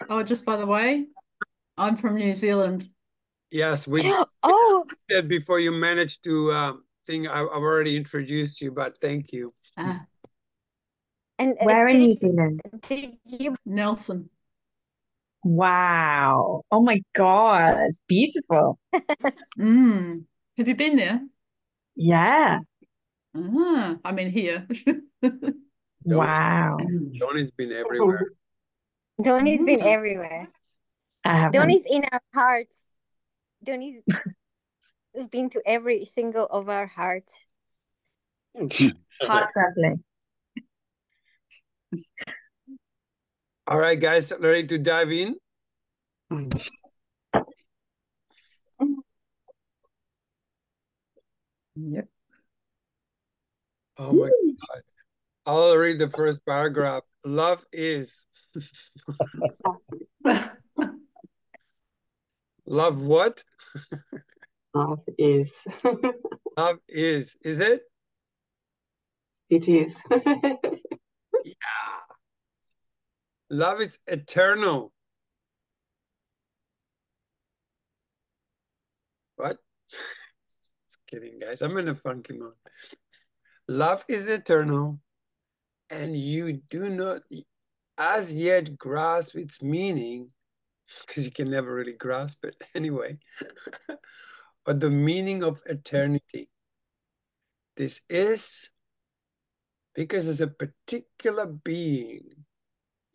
Oh, just by the way, I'm from New Zealand. Yes, we Oh, did before you managed to think I've already introduced you, but thank you. Ah, and Where in New Zealand? did you? Nelson. Wow. Oh my God, it's beautiful. Mm. Have you been there? Yeah. Ah, I mean here. Don, Wow. Donnie's been everywhere. Donnie's been Mm. everywhere. I haven't. Donnie's in our hearts. Donnie's has been to every single of our hearts. Heart traveling. All right, guys, ready to dive in? Yep. Oh my God. I'll read the first paragraph. Love is. Love what? Love is. Love is. Is it? It is. Yeah. Love is eternal. What? Just kidding, guys. I'm in a funky mood. Love is eternal, and you do not as yet grasp its meaning, because you can never really grasp it anyway, but the meaning of eternity. This is because as a particular being,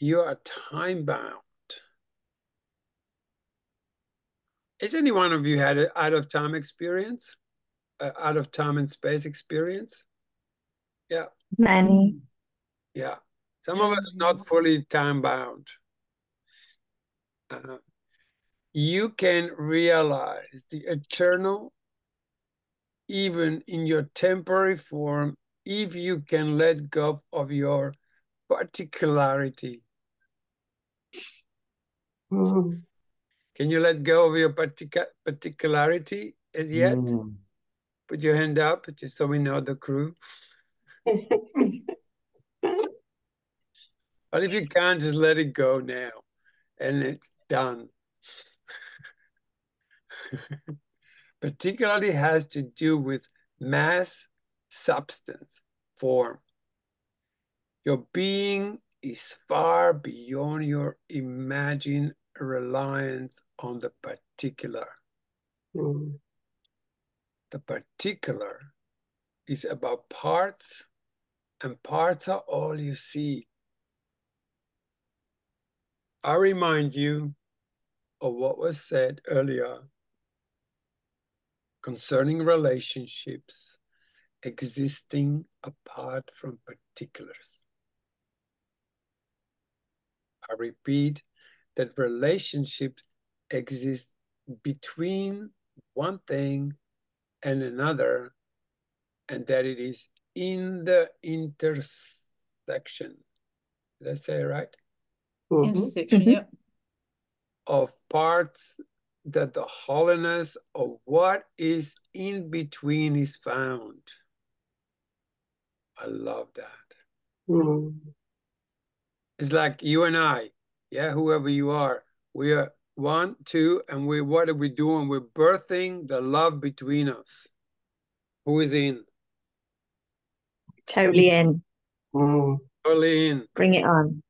you are time bound. Has any one of you had an out of time experience? Out of time and space experience? Yeah, Many. yeah. Some of us are not fully time bound. Uh, you can realize the eternal even in your temporary form if you can let go of your particularity. Mm. Can you let go of your particularity as yet? Put your hand up just so we know the crew. But if you can't, just let it go now and it's done. Particularly has to do with mass, substance, form. Your being is far beyond your imagined reliance on the particular. Mm. The particular is about parts, and parts are all you see. I remind you of what was said earlier concerning relationships existing apart from particulars. I repeat that relationships exist between one thing and another, and that it is in the intersection. Did I say it right? Intersection, Mhm. yep. Of parts that the holiness of what is in between is found. I love that. Mm. It's like you and I, yeah, whoever you are, we are one, two, and what are we doing? We're birthing the love between us. Who is in? Totally in. Mm. Totally in. Bring it on.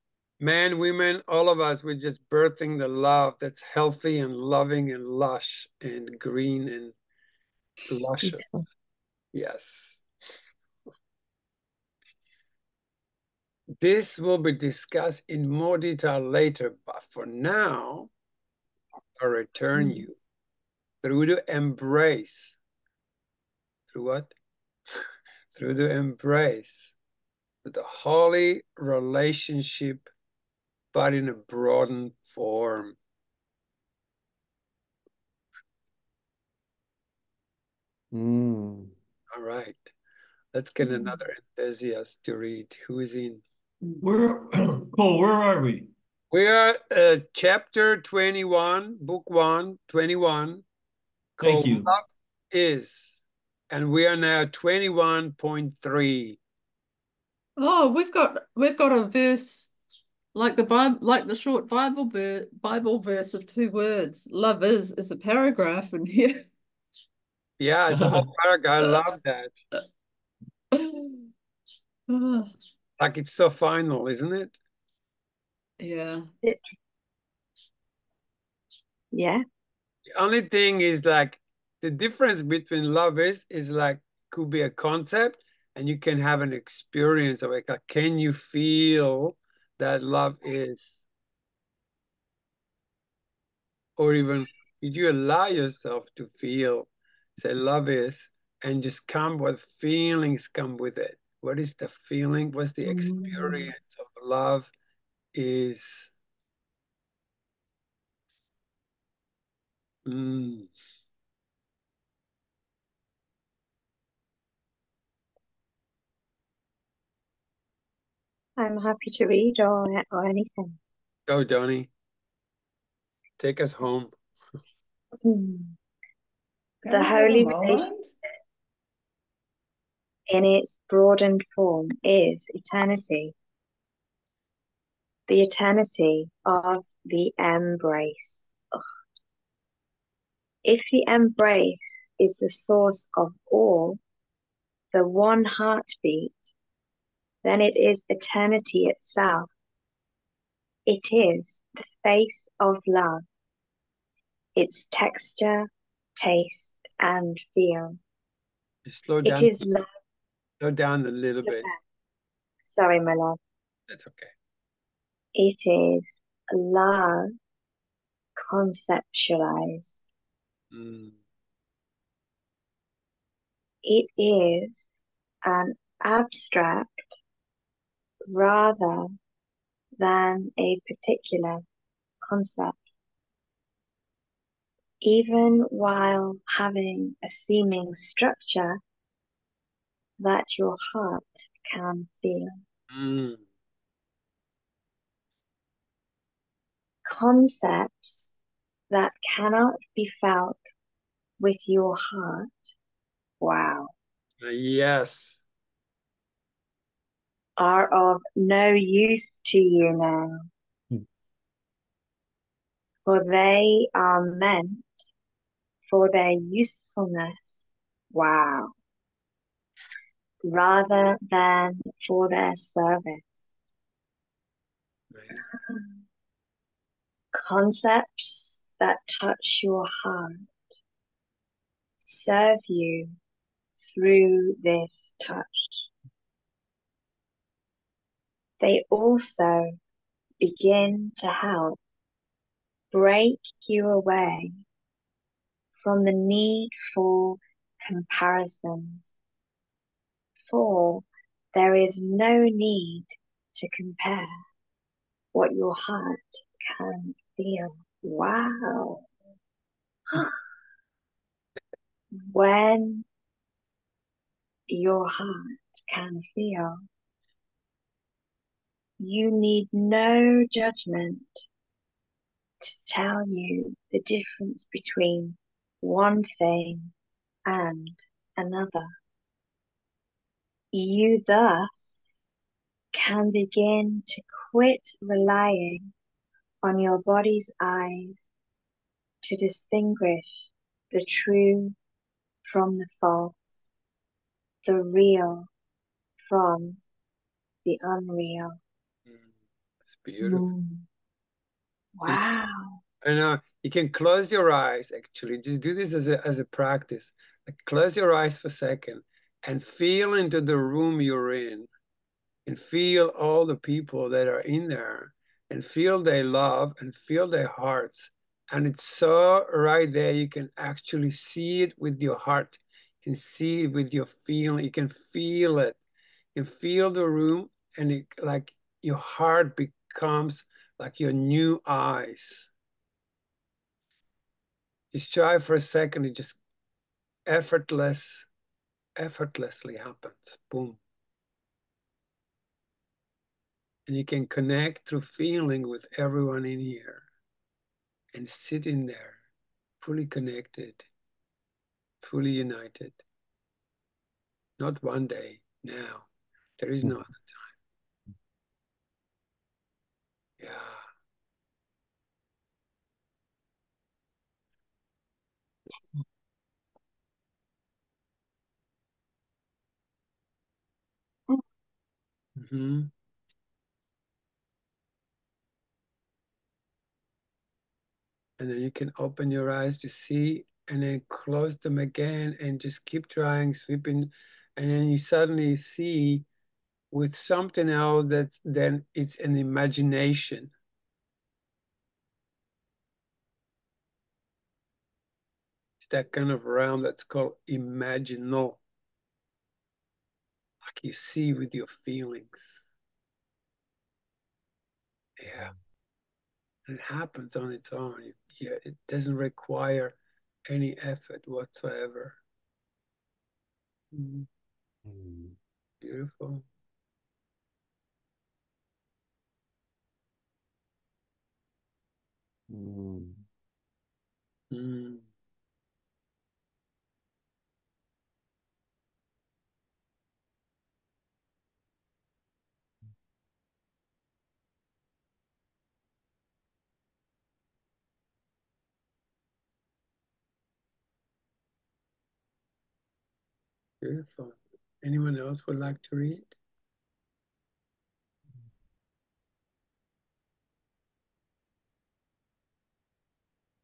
Men, women, all of us, we're just birthing the love that's healthy and loving and lush and green and luscious. Beautiful. Yes. This will be discussed in more detail later, but for now, I return you through the embrace. Through what? Through the embrace, to the holy relationship, but in a broadened form. All right. Let's get another enthusiast to read. Who is in? Where, Cole, where are we? We are chapter 21, book 1, 21, Thank called you. Love Is. And we are now 21.3. Oh, we've got a verse Like the Bible, like the short Bible verse of 2 words. Love is a paragraph in here. Yeah, it's a whole paragraph. I love that. Like it's so final, isn't it? Yeah. Yeah. The only thing is like the difference between love is like could be a concept and you can have an experience of it. Like, can you feel that love is? Or even did you allow yourself to feel, say love is, and just come what feelings come with it? What is the feeling? What's the experience of love is? Mm. I'm happy to read or anything. Go, Donnie. Take us home. Can The we have a holy moment? relationship in its broadened form is eternity, the eternity of the embrace. Ugh. If the embrace is the source of all, the one heartbeat, then it is eternity itself. It is the face of love, its texture, taste, and feel. Just slow It down. is love. Slow down a little bit. Sorry, my love. That's okay. It is love conceptualized. Mm. It is an abstract rather than a particular concept. Even while having a seeming structure that your heart can feel. Mm. Concepts that cannot be felt with your heart. Wow. Yes. Are of no use to you now. For they are meant for their usefulness. Wow. Rather than for their service. Right. Concepts that touch your heart serve you through this touch. They also begin to help break you away from the need for comparisons. For there is no need to compare what your heart can feel. Wow. When your heart can feel, you need no judgment to tell you the difference between one thing and another. You thus can begin to quit relying on your body's eyes to distinguish the true from the false, the real from the unreal. It's beautiful. See, Wow. I know you can close your eyes actually. Just do this as a practice. Like close your eyes for a second and feel into the room you're in and feel all the people that are in there and feel their love and feel their hearts. And it's so right there. You can actually see it with your heart. You can see it with your feeling. You can feel it. You can feel the room and it like your heart becomes like your new eyes. Just try for a second. It just effortlessly happens. Boom. And you can connect through feeling with everyone in here and sit in there, fully connected, fully united. Not one day, now. There is no other time. Yeah. Mm-hmm. And then you can open your eyes to see and then close them again and just keep trying, sweeping. And then you suddenly see with something else that then it's an imagination. It's that kind of realm that's called imaginal. Like you see with your feelings. Yeah. And it happens on its own. Yeah, it doesn't require any effort whatsoever. Mm, beautiful. Mm, beautiful. Anyone else would like to read?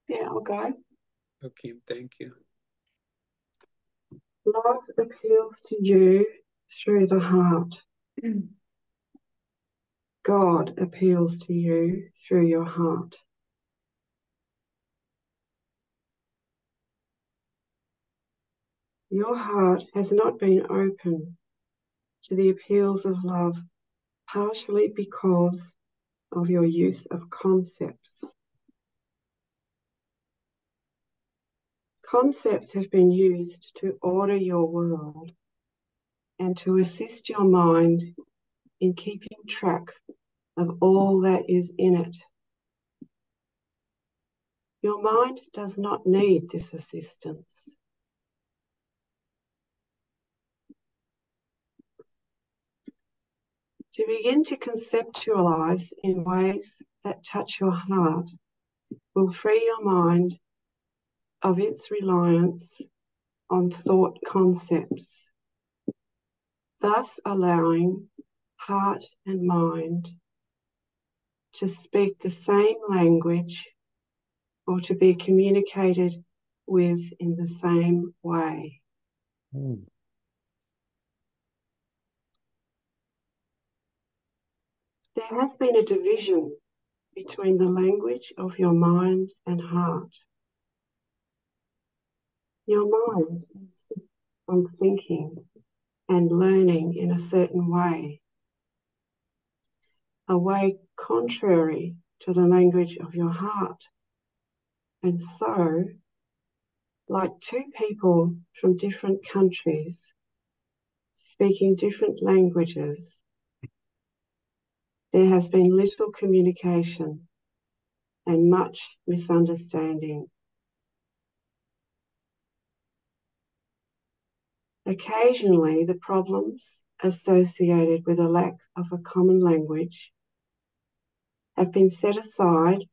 Yeah, I'll go. Okay, thank you. Love appeals to you through the heart. God appeals to you through your heart. Your heart has not been open to the appeals of love, partially because of your use of concepts. Concepts have been used to order your world and to assist your mind in keeping track of all that is in it. Your mind does not need this assistance. To begin to conceptualize in ways that touch your heart will free your mind of its reliance on thought concepts, thus allowing heart and mind to speak the same language or to be communicated with in the same way. There has been a division between the language of your mind and heart. Your mind is on thinking and learning in a certain way, a way contrary to the language of your heart. And so, like two people from different countries speaking different languages, there has been little communication and much misunderstanding. Occasionally, the problems associated with a lack of a common language have been set aside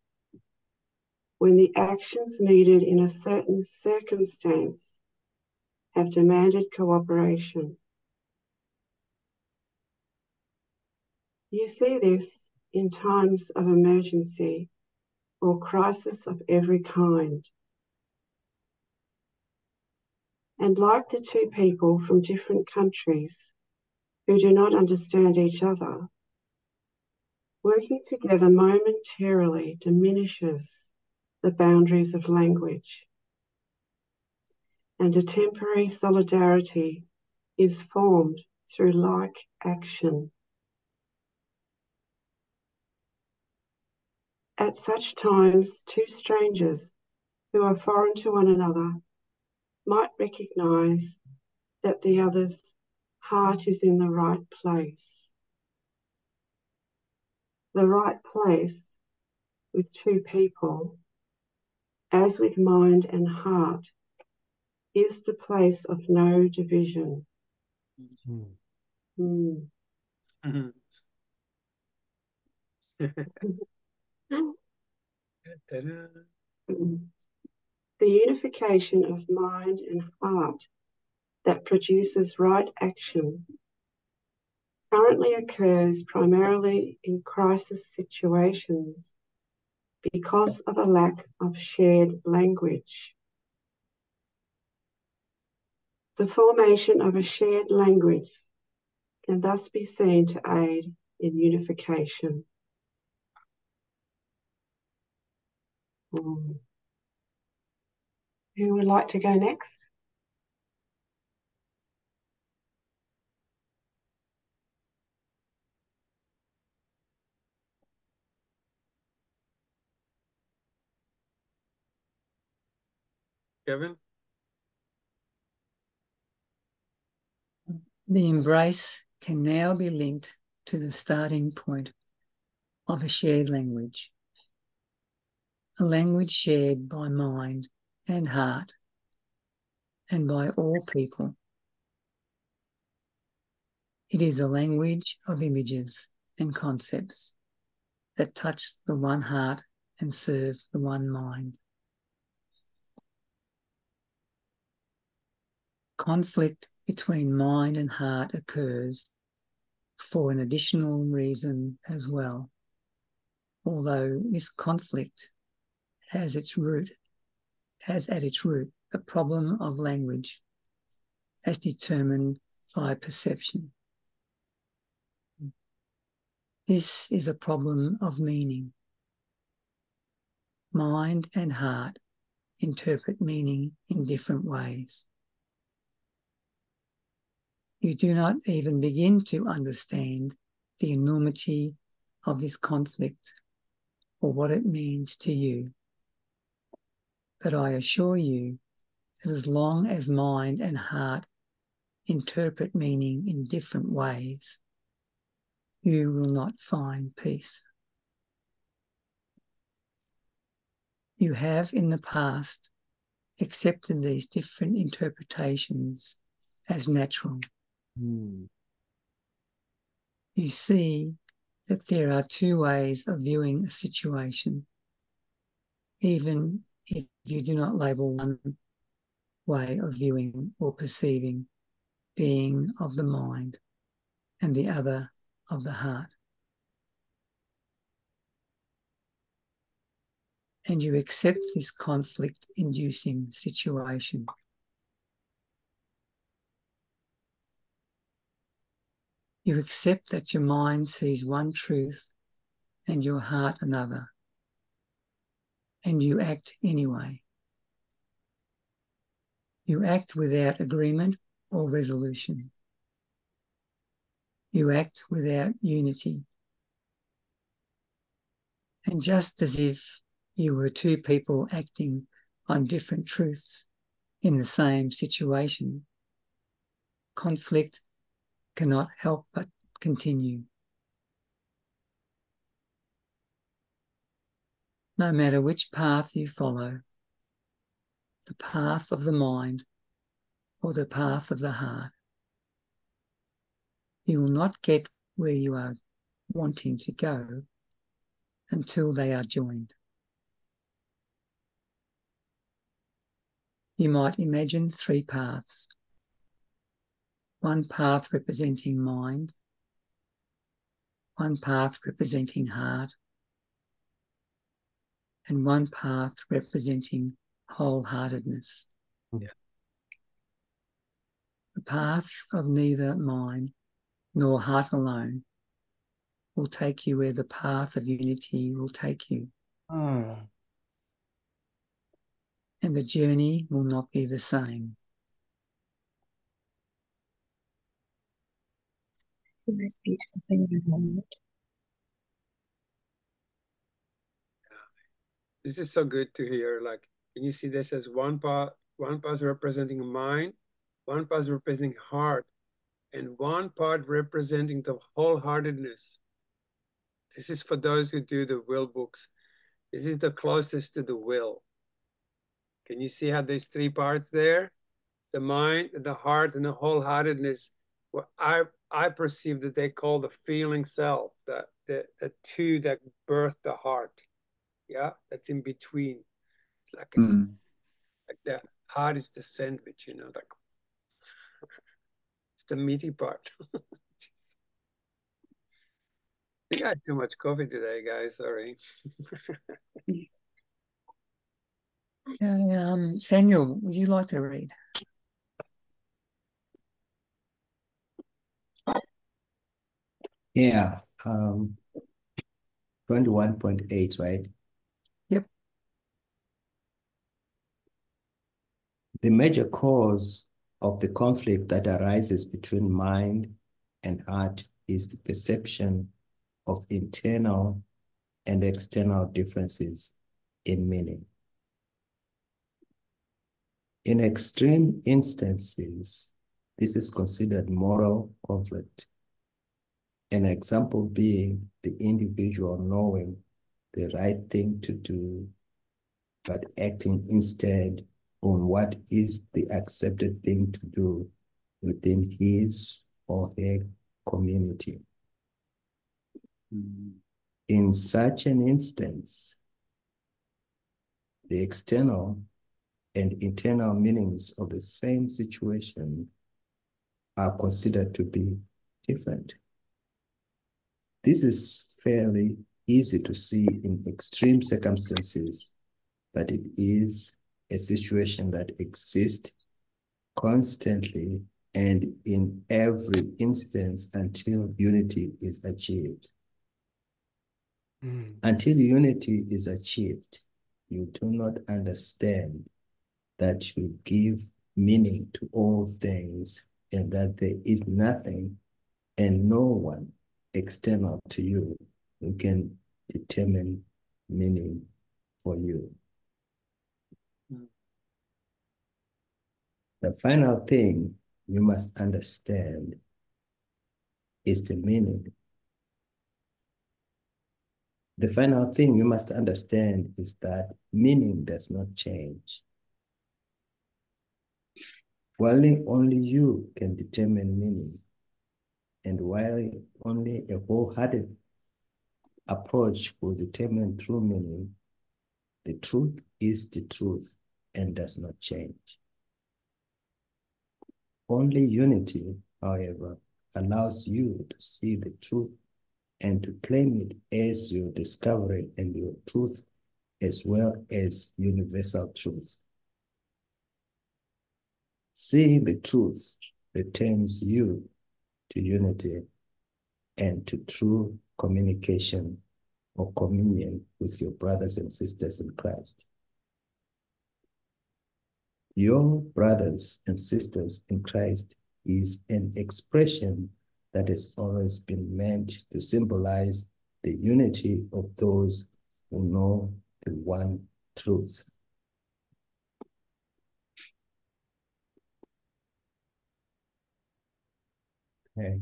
when the actions needed in a certain circumstance have demanded cooperation. You see this in times of emergency or crisis of every kind. And like the two people from different countries who do not understand each other, working together momentarily diminishes the boundaries of language, and a temporary solidarity is formed through like action. At such times, two strangers who are foreign to one another might recognise that the other's heart is in the right place. The right place with two people, as with mind and heart, is the place of no division. Mm. Mhm. Ta-da. The unification of mind and heart that produces right action currently occurs primarily in crisis situations because of a lack of shared language. The formation of a shared language can thus be seen to aid in unification. Who would like to go next? Kevin? The embrace can now be linked to the starting point of a shared language, a language shared by mind and heart and by all people. It is a language of images and concepts that touch the one heart and serve the one mind. Conflict between mind and heart occurs for an additional reason as well, although this conflict has at its root the problem of language as determined by perception. This is a problem of meaning. Mind and heart interpret meaning in different ways. You do not even begin to understand the enormity of this conflict or what it means to you. But I assure you that as long as mind and heart interpret meaning in different ways, you will not find peace. You have in the past accepted these different interpretations as natural. You see that there are two ways of viewing a situation, even if you do not label one way of viewing or perceiving being of the mind and the other of the heart. And you accept this conflict-inducing situation. You accept that your mind sees one truth and your heart another, and you act anyway. You act without agreement or resolution. You act without unity. And just as if you were two people acting on different truths in the same situation, conflict cannot help but continue. No matter which path you follow, the path of the mind or the path of the heart, you will not get where you are wanting to go until they are joined. You might imagine three paths. One path representing mind, one path representing heart, and one path representing wholeheartedness. Yeah. The path of neither mind nor heart alone will take you where the path of unity will take you. And the journey will not be the same. The most beautiful thing I've heard. This is so good to hear. Like, can you see this as one part representing mind, one part representing heart, and one part representing the wholeheartedness. This is for those who do the will books. This is the closest to the will. Can you see how there's three parts there? The mind, the heart, and the wholeheartedness. What I perceive that they call the feeling self, the two that birth the heart. Yeah, that's in between. It's like like the heart is the sandwich, you know, like it's the meaty part. I think I had too much coffee today, guys. Sorry. Samuel, would you like to read? Yeah, 21.8, right? Yep. The major cause of the conflict that arises between mind and heart is the perception of internal and external differences in meaning. In extreme instances, this is considered moral conflict. An example being the individual knowing the right thing to do, but acting instead on what is the accepted thing to do within his or her community. In such an instance, the external and internal meanings of the same situation are considered to be different. This is fairly easy to see in extreme circumstances, but it is a situation that exists constantly and in every instance until unity is achieved. Until unity is achieved, you do not understand that you give meaning to all things and that there is nothing and no one external to you who can determine meaning for you. The final thing you must understand is the meaning. The final thing you must understand is that meaning does not change. While only you can determine meaning, and while only a wholehearted approach will determine true meaning, the truth is the truth and does not change. Only unity, however, allows you to see the truth and to claim it as your discovery and your truth, as well as universal truth. Seeing the truth returns you to unity and to true communication or communion with your brothers and sisters in Christ. Your brothers and sisters in Christ is an expression that has always been meant to symbolize the unity of those who know the one truth. Okay.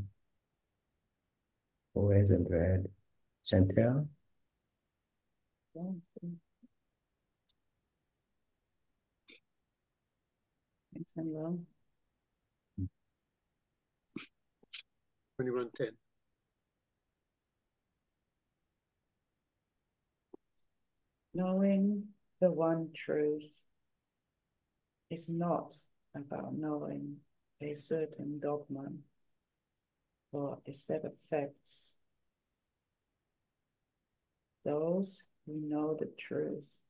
Who hasn't read? Chantel? Thanks, Samuel. 21:10. Knowing the one truth is not about knowing a certain dogma or a set of facts. Those who know the truth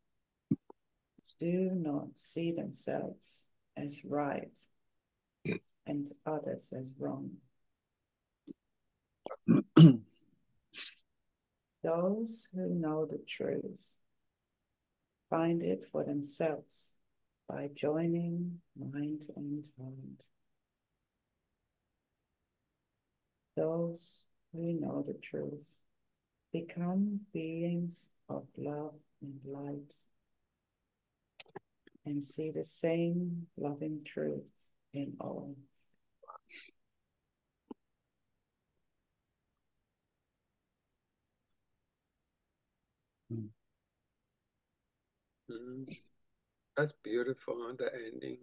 do not see themselves as right and others as wrong. Those who know the truth find it for themselves by joining mind and heart. Those who know the truth become beings of love and light and see the same loving truth in all. That's beautiful, the ending.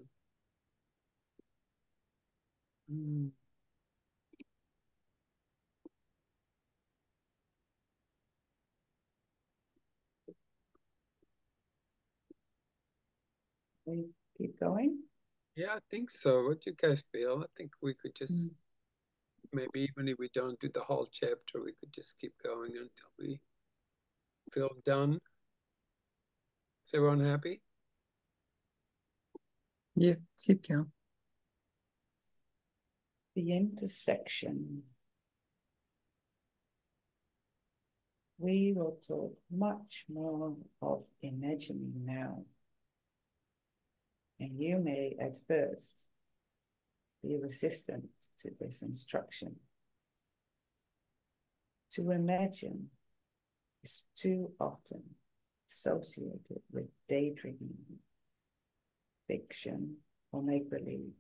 We keep going? Yeah, I think so. What do you guys feel? I think we could just, maybe even if we don't do the whole chapter, we could just keep going until we feel done. Is everyone happy? Yeah, keep going. The intersection. We will talk much more of imagining now. And you may at first be resistant to this instruction. To imagine is too often associated with daydreaming, fiction, or make-believe.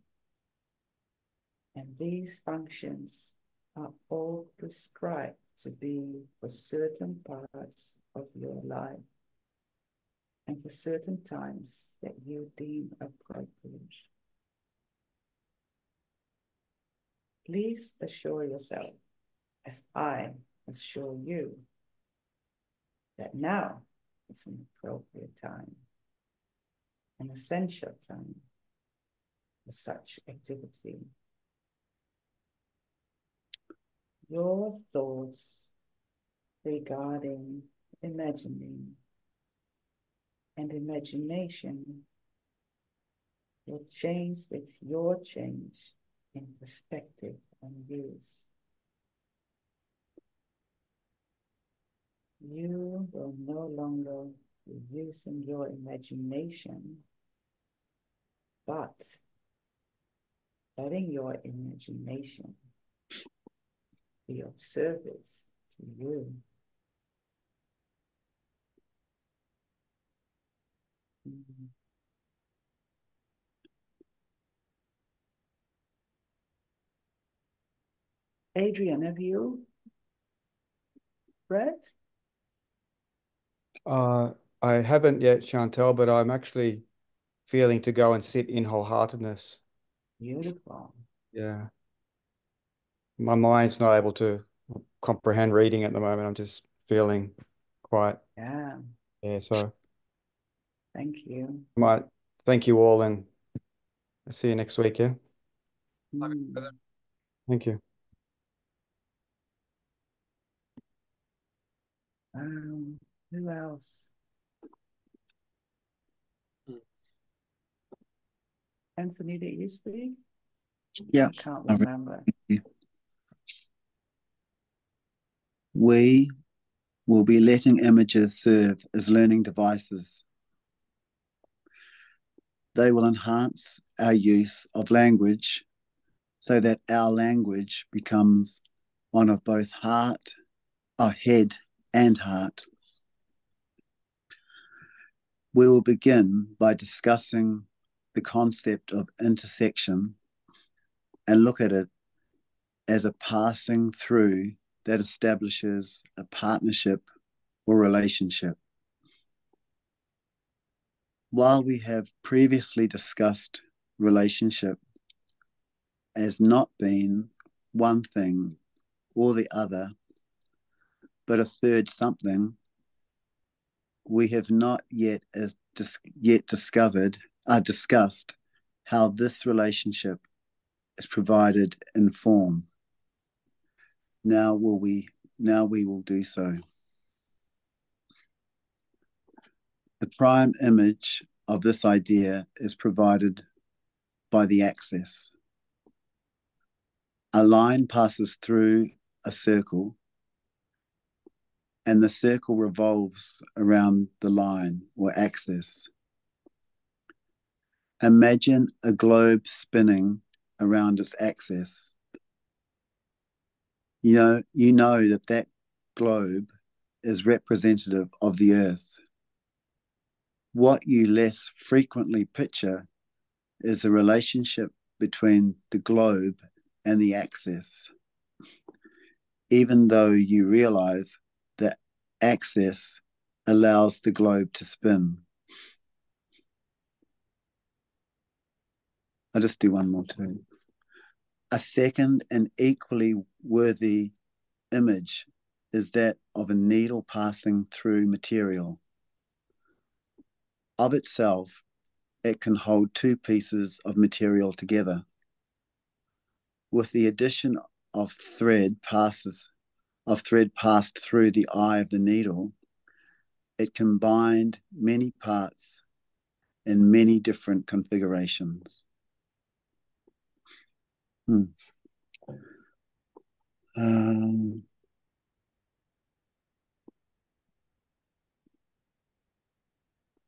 And these functions are all prescribed to be for certain parts of your life and for certain times that you deem appropriate. Please assure yourself, as I assure you, that now is an appropriate time, an essential time for such activity. Your thoughts regarding imagining and imagination will change with your change in perspective and views. You will no longer be using your imagination, but letting your imagination be of service to you. Adrian, have you read? I haven't yet, Chantel, but I'm actually feeling to go and sit in wholeheartedness. Beautiful. Yeah. My mind's not able to comprehend reading at the moment. I'm just feeling quite, Yeah, so thank you. might thank you all and I'll see you next week, yeah? Thank you. Who else? Anthony, did you speak? Yeah. I can't remember. We will be letting images serve as learning devices. They will enhance our use of language so that our language becomes one of both head and heart. We will begin by discussing the concept of intersection and look at it as a passing through that establishes a partnership or relationship. While we have previously discussed relationship as not being one thing or the other, but a third something, we have not yet discussed how this relationship is provided in form. Now we will do so. The prime image of this idea is provided by the axis. A line passes through a circle, and the circle revolves around the line or axis. Imagine a globe spinning around its axis. You know that globe is representative of the Earth. What you less frequently picture is a relationship between the globe and the axis, even though you realize that axis allows the globe to spin. I'll just do one more too. A second and equally worthy image is that of a needle passing through material. Of itself, it can hold two pieces of material together. With the addition of thread passed through the eye of the needle, it combined many parts in many different configurations.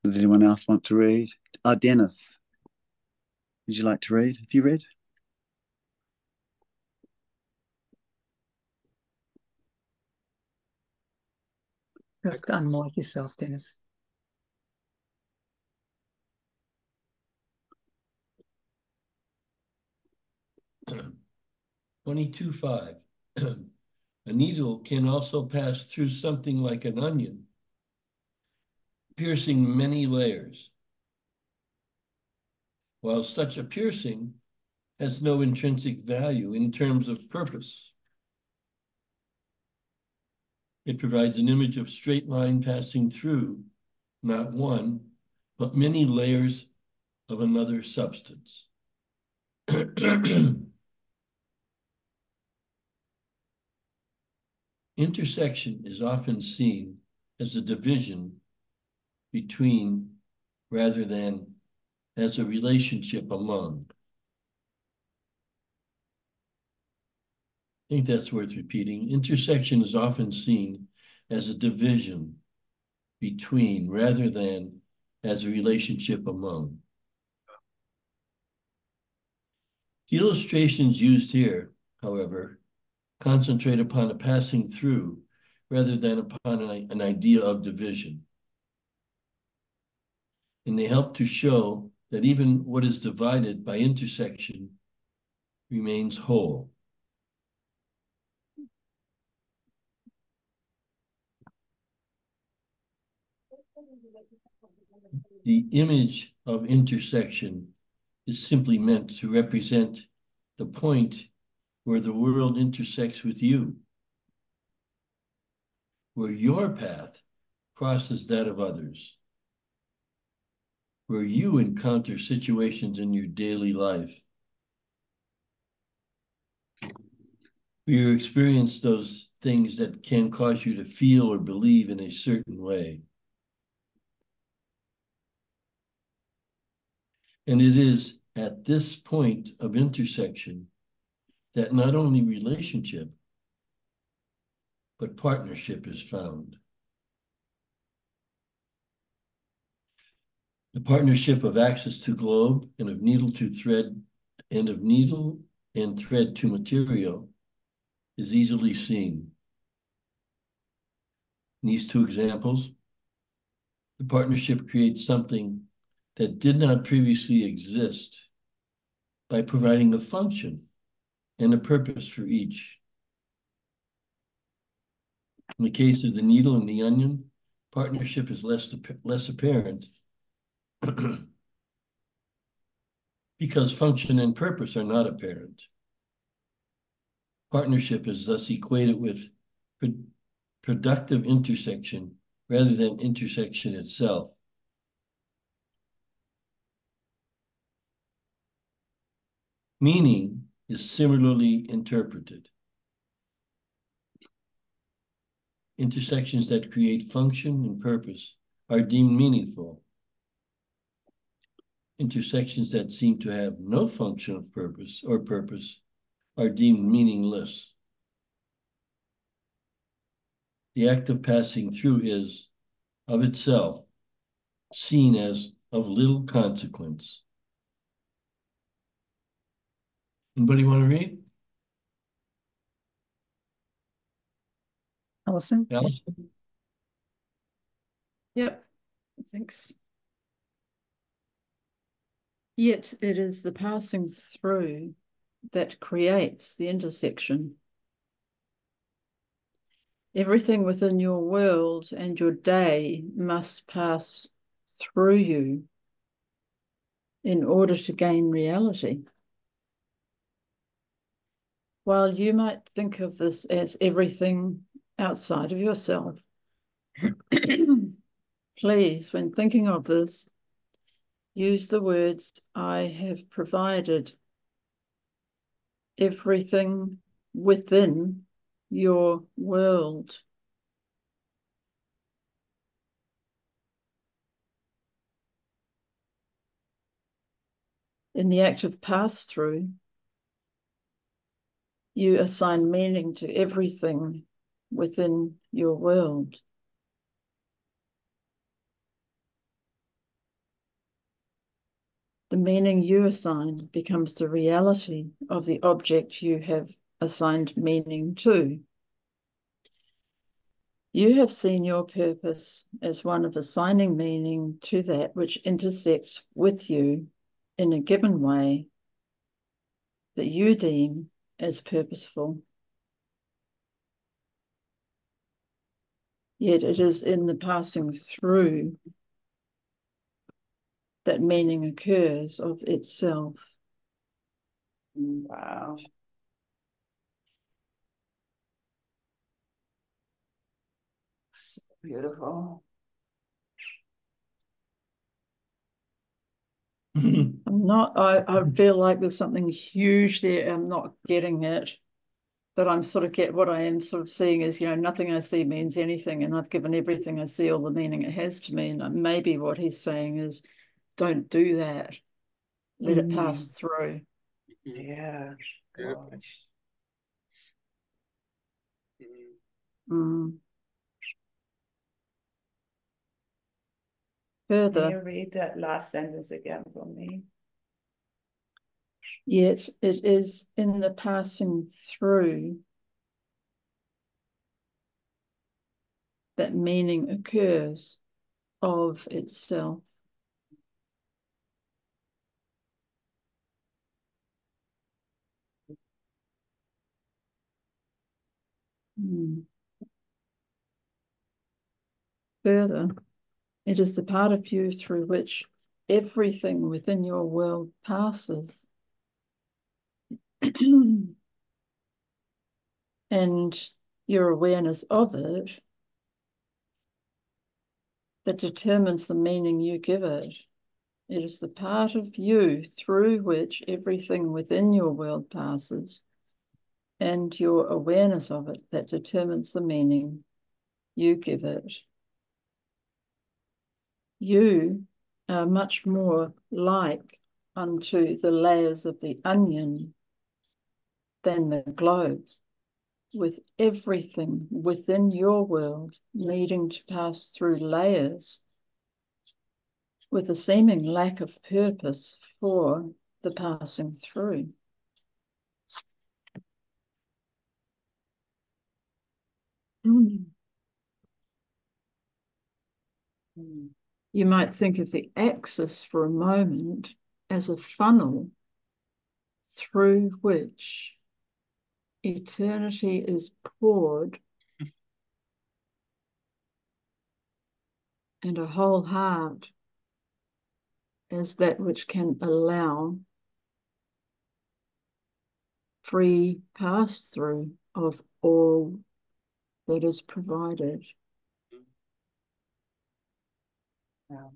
Does anyone else want to read? Dennis, would you like to read? Have you read? You have to unmic yourself, Dennis. (22.5) A needle can also pass through something like an onion, piercing many layers. While such a piercing has no intrinsic value in terms of purpose, it provides an image of straight line passing through, not one, but many layers of another substance. Intersection is often seen as a division between rather than as a relationship among. I think that's worth repeating. Intersection is often seen as a division between rather than as a relationship among. The illustrations used here, however, concentrate upon a passing through rather than upon an idea of division. And they help to show that even what is divided by intersection remains whole. The image of intersection is simply meant to represent the point where the world intersects with you, where your path crosses that of others, where you encounter situations in your daily life, where you experience those things that can cause you to feel or believe in a certain way. And it is at this point of intersection that not only relationship, but partnership is found. The partnership of axis to globe and of needle to thread and of needle and thread to material is easily seen. In these two examples, the partnership creates something that did not previously exist by providing a function and a purpose for each. In the case of the needle and the onion, partnership is less apparent because function and purpose are not apparent. Partnership is thus equated with productive intersection rather than intersection itself. Meaning is similarly interpreted. Intersections that create function and purpose are deemed meaningful. Intersections that seem to have no function of purpose or purpose are deemed meaningless. The act of passing through is, of itself, seen as of little consequence. Anybody want to read? Alison? Alison? Yep, thanks. Yet it is the passing through that creates the intersection. Everything within your world and your day must pass through you in order to gain reality. While you might think of this as everything outside of yourself, please, when thinking of this, Use the words, I have provided everything within your world. In the act of pass-through, you assign meaning to everything within your world. The meaning you assign becomes the reality of the object you have assigned meaning to. You have seen your purpose as one of assigning meaning to that which intersects with you in a given way that you deem as purposeful. Yet it is in the passing through that meaning occurs of itself. Wow. So beautiful. I feel like there's something huge there. I'm not getting it, but I'm sort of what I am sort of seeing is, nothing I see means anything, and I've given everything I see all the meaning it has to me. And maybe what he's saying is, don't do that. Let it pass through. Yeah. Gosh. Further. Can you read that last sentence again for me? Yet it is in the passing through that meaning occurs of itself. Further, it is the part of you through which everything within your world passes. And your awareness of it that determines the meaning you give it. It is the part of you through which everything within your world passes, and your awareness of it that determines the meaning you give it. You are much more like unto the layers of the onion than the globe, with everything within your world needing to pass through layers with a seeming lack of purpose for the passing through. You might think of the axis for a moment as a funnel through which eternity is poured, and a whole heart as that which can allow free pass-through of all that is provided. Wow.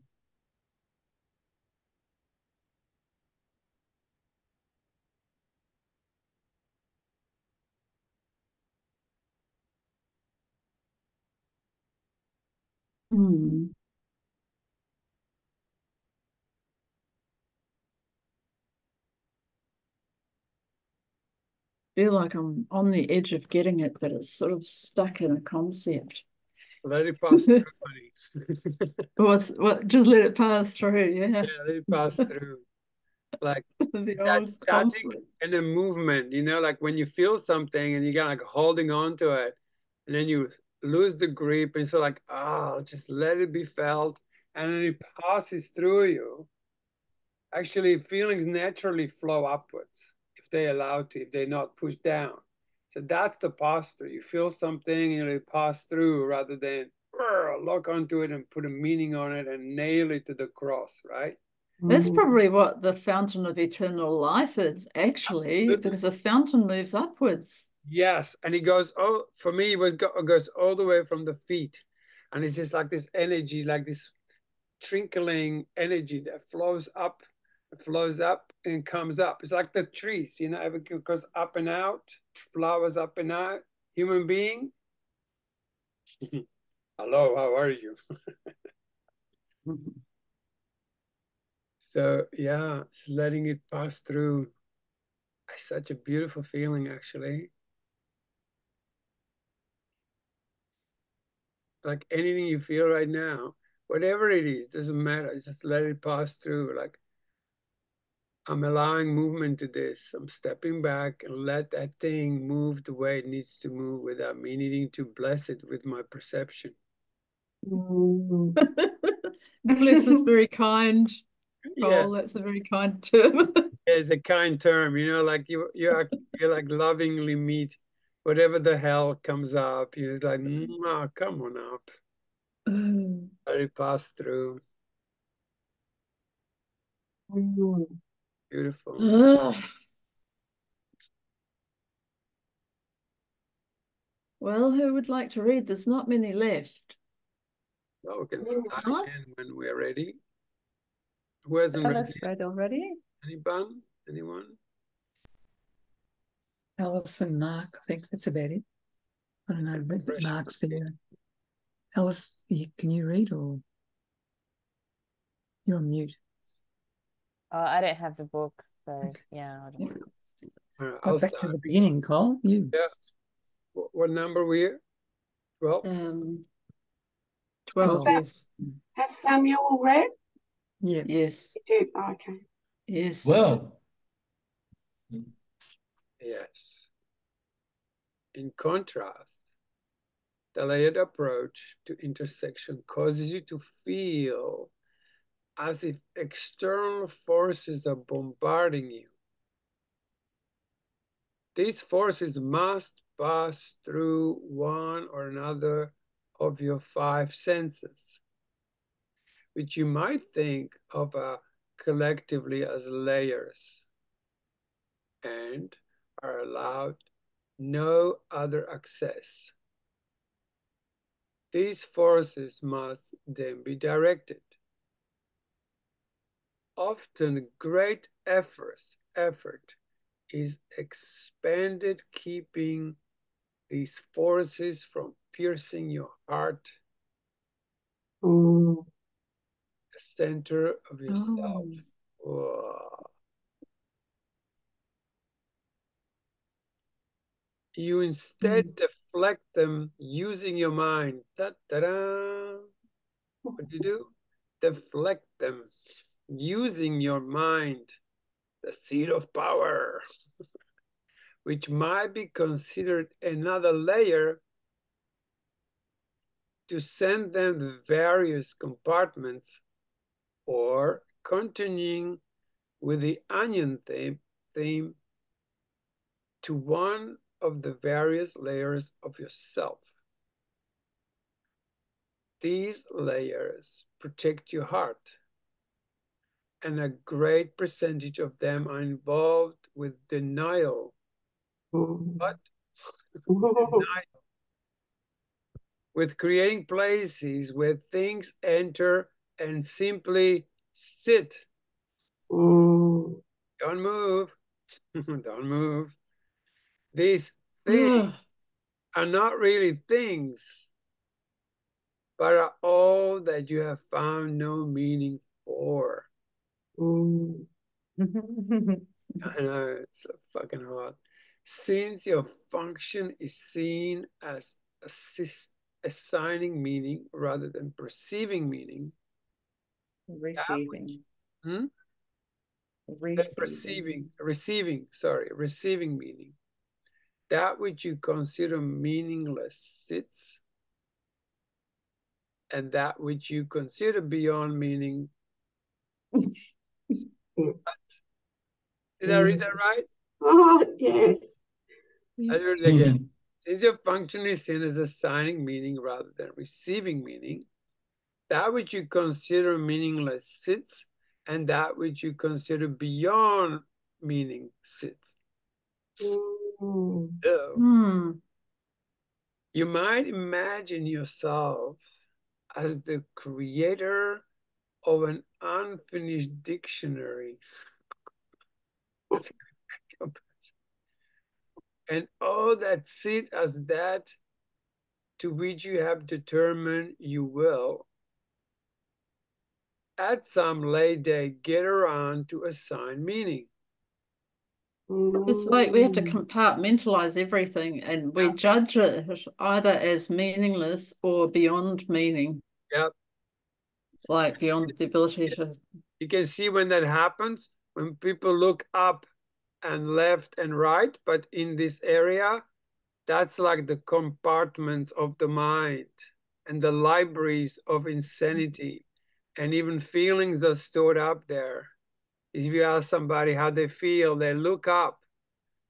Feel like I'm on the edge of getting it, but it's sort of stuck in a concept. Let it pass through, honey. Just let it pass through, yeah. Yeah, let it pass through. Like that static and a movement, like when you feel something and you're like holding on to it, and then you lose the grip, and it's like, just let it be felt, and then it passes through you. Actually, feelings naturally flow upwards if they allow to, if they're not pushed down. So that's the pass through. You feel something and you pass through rather than lock onto it and put a meaning on it and nail it to the cross, right? That's probably what the fountain of eternal life is, actually. Absolutely. Because a fountain moves upwards. Yes, and it goes, for me, it goes all the way from the feet. And it's just like this energy, like this trickling energy that flows up and comes up. It's like the trees, you know, everything goes up and out, flowers up and out. Human being, hello, how are you? So yeah, letting it pass through. It's such a beautiful feeling, actually. Like anything you feel right now, whatever it is, doesn't matter. Just let it pass through. Like, I'm allowing movement to this. I'm stepping back and let that thing move the way it needs to move without me needing to bless it with my perception. Bless is very kind. Yes. Oh, that's a very kind term. It's a kind term, you know, like you like lovingly meet whatever the hell comes up. You're like, come on up. Let it pass through. Beautiful. Well, who would like to read? There's not many left. Well, we can start again when we're ready. Who hasn't read? Alice read already. Anyone? Anyone? Alice and Mark, I think that's about it. I don't know, but Mark's there. Alice, can you read or you're on mute? Oh, I don't have the book, so yeah. I'll back start. to the beginning, Cole. You. Yeah. What number we? 12? 12, yes. Has Samuel read? Yeah. Yes. He did. Oh, okay. Yes. Well. Yes. In contrast, the layered approach to intersection causes you to feel as if external forces are bombarding you. These forces must pass through one or another of your 5 senses, which you might think of collectively as layers, and are allowed no other access. These forces must then be directed. Often great effort is expended keeping these forces from piercing your heart, the center of yourself. Whoa. You instead deflect them using your mind. Da-da-da. What do you do? Deflect them using your mind, the seat of power, which might be considered another layer, to send them to various compartments, or continuing with the onion theme to one of the various layers of yourself. These layers protect your heart, and a great percentage of them are involved with denial. What? Denial. With creating places where things enter and simply sit. Don't move. Don't move. These things are not really things, but are all that you have found no meaning for. I know, it's so fucking hard. Since your function is seen as assigning meaning rather than perceiving meaning. Receiving. Receiving meaning. That which you consider meaningless sits, and that which you consider beyond meaning. Did I read that right? Oh, yes. I read it again. Since your function is seen as assigning meaning rather than receiving meaning, that which you consider meaningless sits, and that which you consider beyond meaning sits. So, you might imagine yourself as the creator of an unfinished dictionary. That's a good comparison. And all that sit as that to which you have determined you will, at some late day, get around to assign meaning. It's like we have to compartmentalize everything, and we judge it either as meaningless or beyond meaning. Yep. Like beyond the ability to. You can see when that happens, when people look up and left and right, but in this area, that's like the compartments of the mind and the libraries of insanity, and even feelings are stored up there. If you ask somebody how they feel, they look up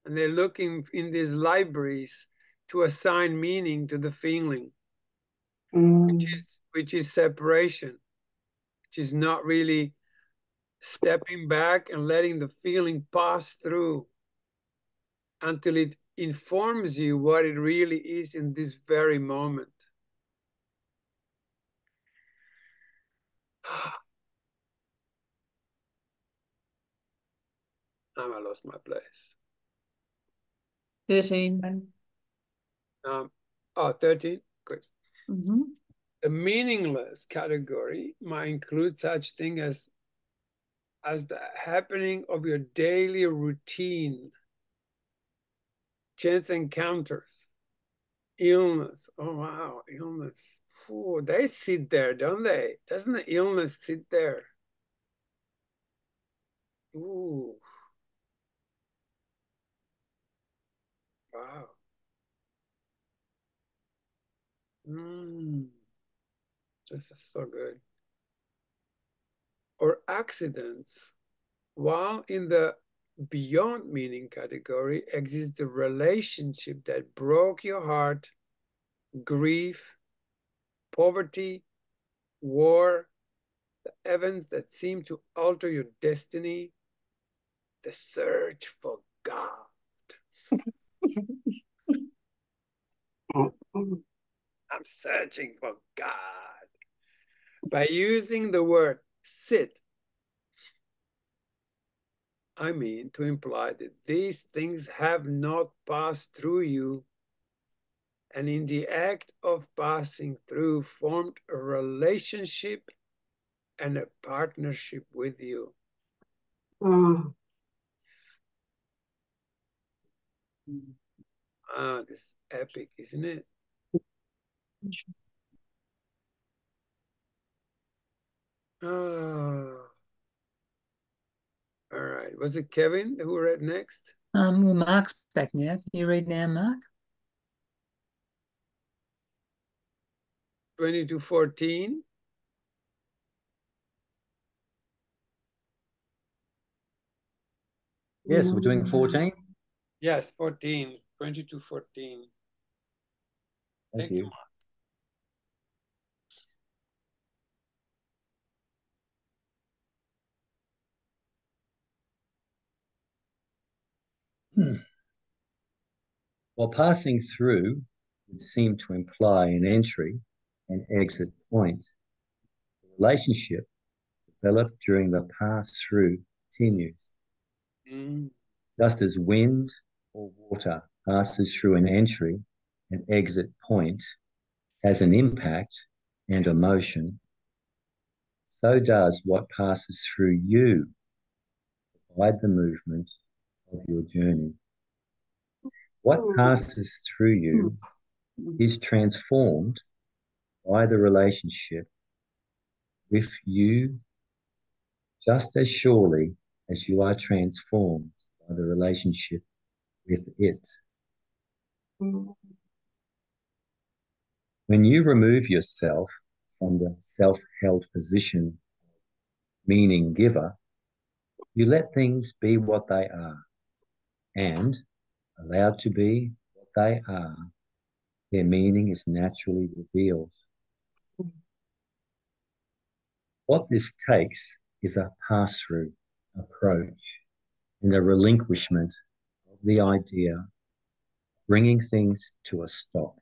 and they're looking in these libraries to assign meaning to the feeling, which is separation, which is not really stepping back and letting the feeling pass through until it informs you what it really is in this very moment. I lost my place. 13. 13, good. Mm-hmm. The meaningless category might include such thing as the happening of your daily routine, chance encounters, illness. Oh, wow, illness. Ooh, they sit there, don't they? Doesn't the illness sit there? Ooh. Wow. This is so good. Or accidents. While in the beyond meaning category exists the relationship that broke your heart, grief, poverty, war, the events that seem to alter your destiny, the search for God. I'm searching for God. By using the word sit, I mean to imply that these things have not passed through you, and in the act of passing through formed a relationship and a partnership with you. This is epic, isn't it? All right. Was it Kevin who read next? Well, Mark's back now. Can you read now, Mark? 22:14. Yes, we're doing 14. Yes, 14. 22:14. Thank you. While passing through would seem to imply an entry and exit point, the relationship developed during the pass-through continues. Just as wind or water passes through an entry and exit point, has an impact and a motion, so does what passes through you provide the movement of your journey. What passes through you is transformed by the relationship with you just as surely as you are transformed by the relationship with it. When you remove yourself from the self-held position meaning giver, you let things be what they are, and allowed to be what they are, their meaning is naturally revealed. What this takes is a pass-through approach and a relinquishment of the idea of bringing things to a stop,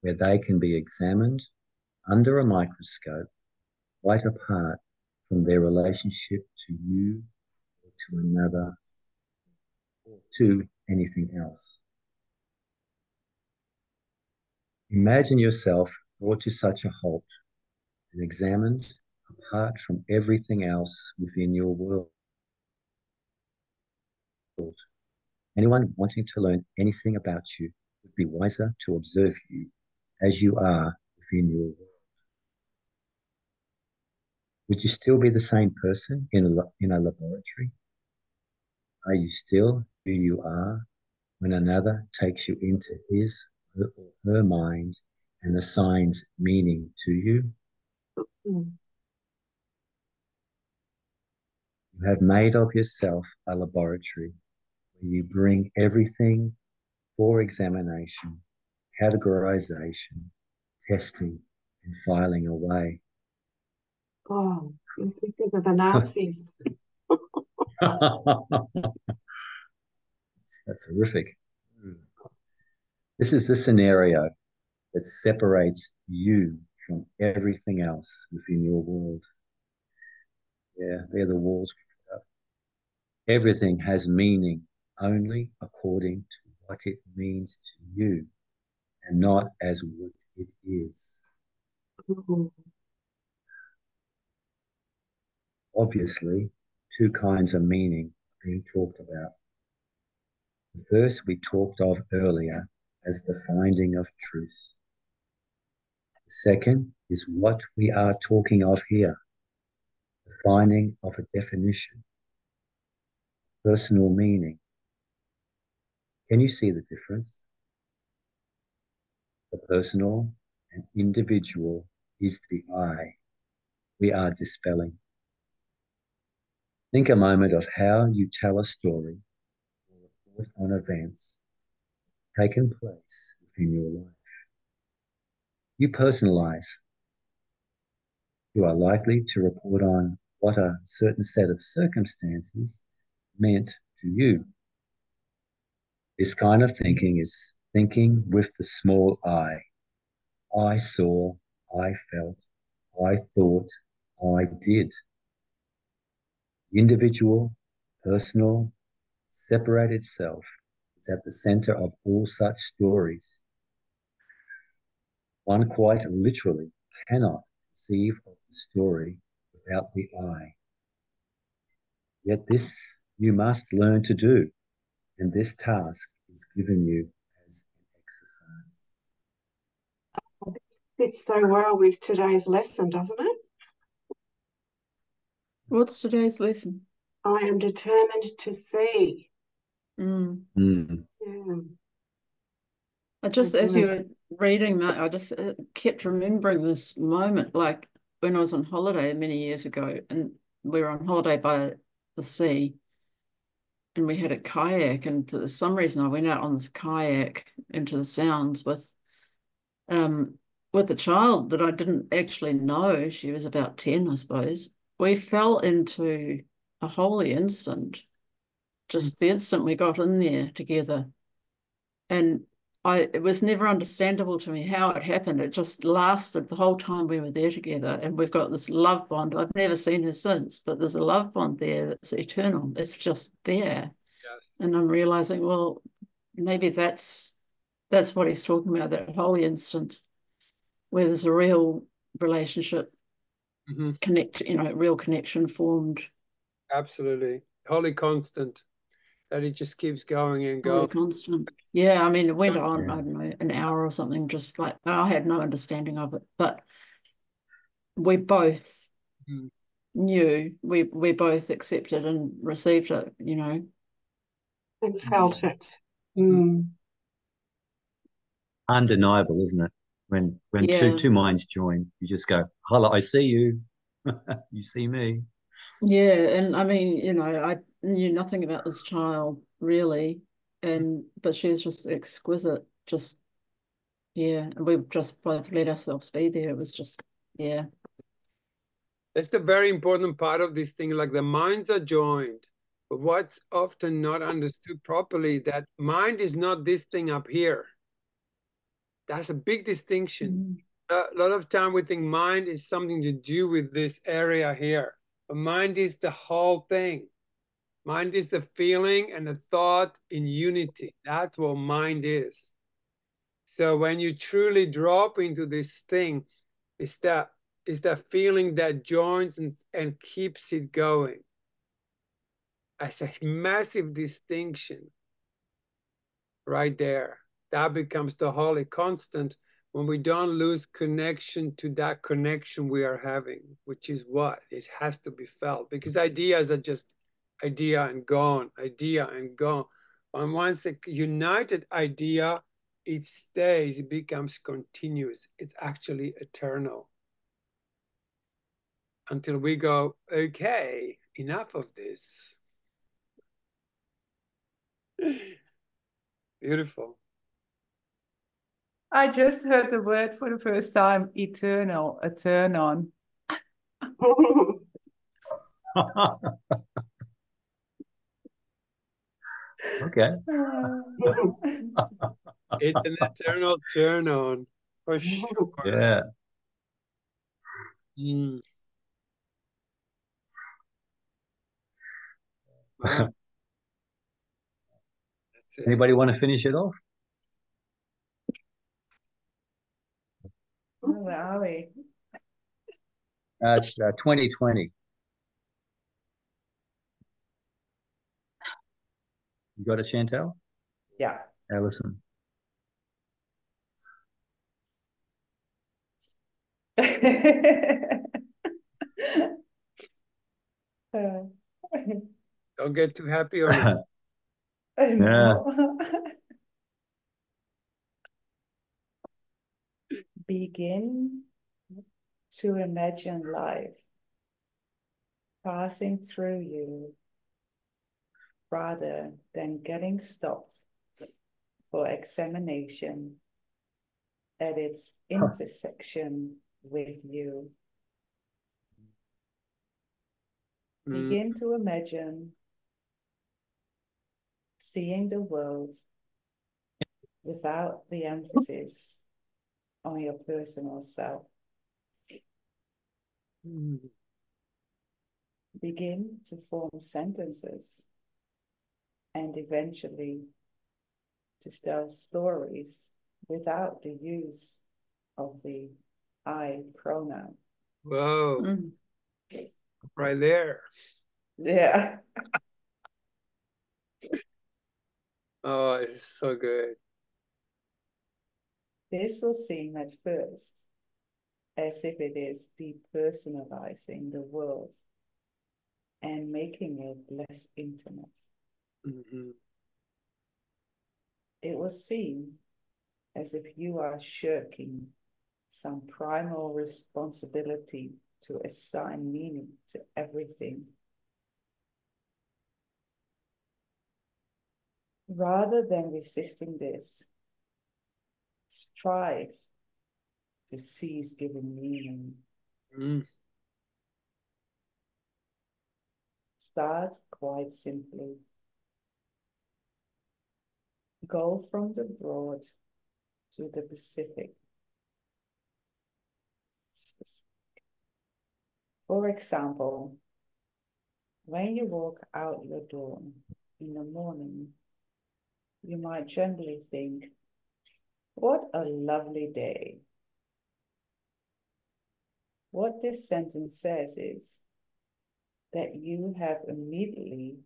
where they can be examined under a microscope, quite apart from their relationship to you or to another or to anything else. Imagine yourself brought to such a halt and examined apart from everything else within your world. Anyone wanting to learn anything about you would be wiser to observe you as you are within your world. Would you still be the same person in a laboratory? Are you still who you are when another takes you into his or her mind and assigns meaning to you? Mm. You have made of yourself a laboratory where you bring everything for examination, categorization, testing, and filing away. Oh, if you think of the Nazis. That's horrific. This is the scenario that separates you from everything else within your world. Yeah, they're the walls we put up. Everything has meaning only according to what it means to you and not as what it is. Mm-hmm. Obviously, two kinds of meaning are being talked about. The first we talked of earlier as the finding of truth. The second is what we are talking of here, the finding of a definition, personal meaning. Can you see the difference? The personal and individual is the I we are dispelling. Think a moment of how you tell a story or report on events taken place within your life. You personalize. You are likely to report on what a certain set of circumstances meant to you. This kind of thinking is thinking with the small I. I saw, I felt, I thought, I did. Individual, personal, separated self is at the center of all such stories. One quite literally cannot conceive of the story without the I. Yet this you must learn to do, and this task is given you as an exercise. It fits so well with today's lesson, doesn't it? What's today's lesson? I am determined to see. Mm. Mm. Yeah. I just, So as you good. were reading that, I just kept remembering this moment, like when I was on holiday many years ago, and we were on holiday by the sea, and we had a kayak, and for some reason I went out on this kayak into the Sounds with a child that I didn't actually know. She was about 10, I suppose. We fell into a holy instant, just the instant we got in there together. And it was never understandable to me how it happened. It just lasted the whole time we were there together. And we've got this love bond. I've never seen her since, but there's a love bond there that's eternal. It's just there. Yes. And I'm realizing, well, maybe that's what he's talking about, that holy instant where there's a real relationship, real connection formed. Absolutely. Holy constant. That it just keeps going and going. Holy constant. Yeah, I mean, it went on, I don't know, an hour or something, just like, I had no understanding of it, but we both knew, we both accepted and received it, And felt it. Mm. Undeniable, isn't it? When Yeah. two minds join, you just go, hello, I see you. You see me. Yeah, and I mean, I knew nothing about this child really, but she was just exquisite, just yeah, and we just both let ourselves be there. It was just, yeah. That's the very important part of this thing, like the minds are joined, but what's often not understood properly, that mind is not this thing up here. That's a big distinction. A lot of time we think mind is something to do with this area here, But mind is the whole thing. Mind is the feeling and the thought in unity. That's what mind is. So when you truly drop into this thing, it's that feeling that joins and keeps it going. As a massive distinction right there. That becomes the holy constant when we don't lose connection to that connection we are having, which is what? It has to be felt, because ideas are just idea and gone, idea and gone. And once a united idea, it stays, it becomes continuous. It's actually eternal. Until we go, okay, enough of this. Beautiful. I just heard the word for the first time, eternal, a turn on. Okay. It's an eternal turn on, for sure. Yeah. Mm. Wow. That's it. Anybody want to finish it off? Oh, where are we? It's 2020. You got it, Chantal? Yeah. Alison. Don't get too happy on it. No. Begin to imagine life passing through you rather than getting stopped for examination at its intersection with you. Begin to imagine seeing the world without the emphasis on your personal self. Begin to form sentences and eventually to tell stories without the use of the I pronoun. Whoa. Right there. Yeah. Oh, it's so good. This will seem at first as if it is depersonalizing the world and making it less intimate. Mm-hmm. It will seem as if you are shirking some primal responsibility to assign meaning to everything. Rather than resisting this, strive to cease giving meaning. Start quite simply. Go from the broad to the specific. For example, when you walk out your door in the morning, you might gently think, what a lovely day. What this sentence says is that you have immediately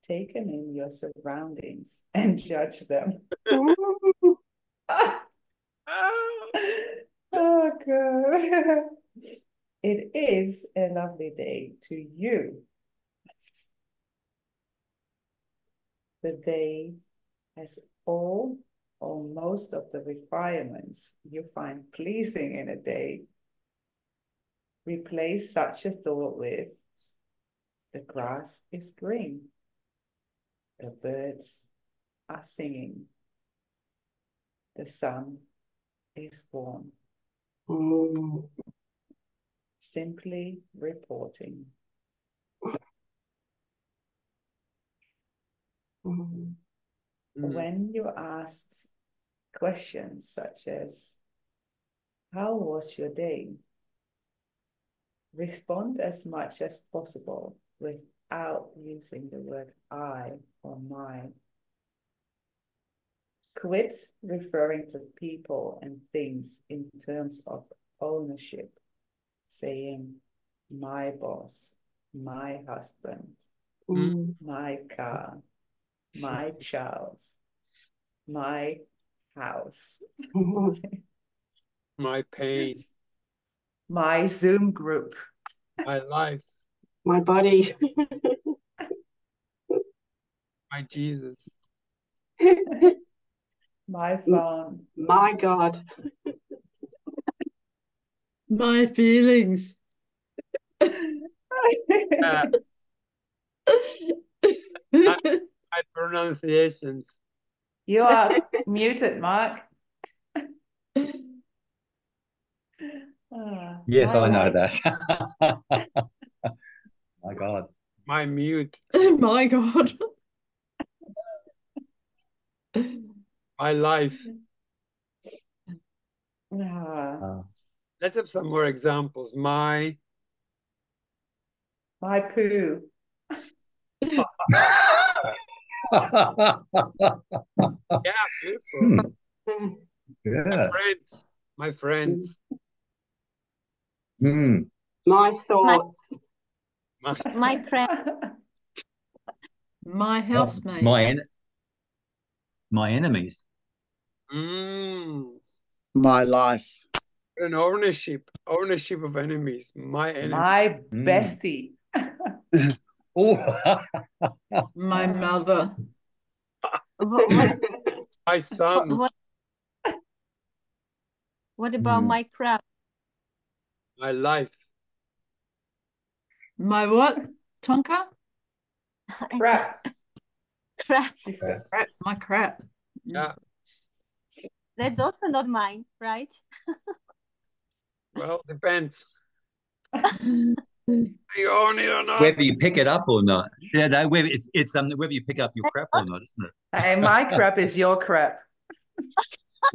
taken in your surroundings and judged them. Oh, God. It is a lovely day to you. The day has all or most of the requirements you find pleasing in a day. Replace such a thought with, the grass is green. The birds are singing. The sun is warm. Simply reporting. When you're asked questions such as, how was your day? Respond as much as possible without using the word I or mine. Quit referring to people and things in terms of ownership, saying my boss, my husband, my car, my child, my house, My pain, my Zoom group, my life, My body. my Jesus, my phone, My God. My feelings. my pronunciations. You are muted, Mark. Yes, my I know life. that. My God. My mute, My God. my life. Let's have some more examples. My poo. Yeah, beautiful. Yeah. My friends. My thoughts. My crap. My Oh, housemate. my enemies. My life. An ownership of enemies. My enemies. My bestie. Oh. My mother. My son. What about my crap? My life. My what? Tonka? Crap. Crap. Crap. My crap. Yeah. That's also not mine, right? Well, depends. You own it or not. Whether you pick it up or not. Yeah, no, whether it's whether you pick up your crap or not, isn't it? Hey, my crap is your crap.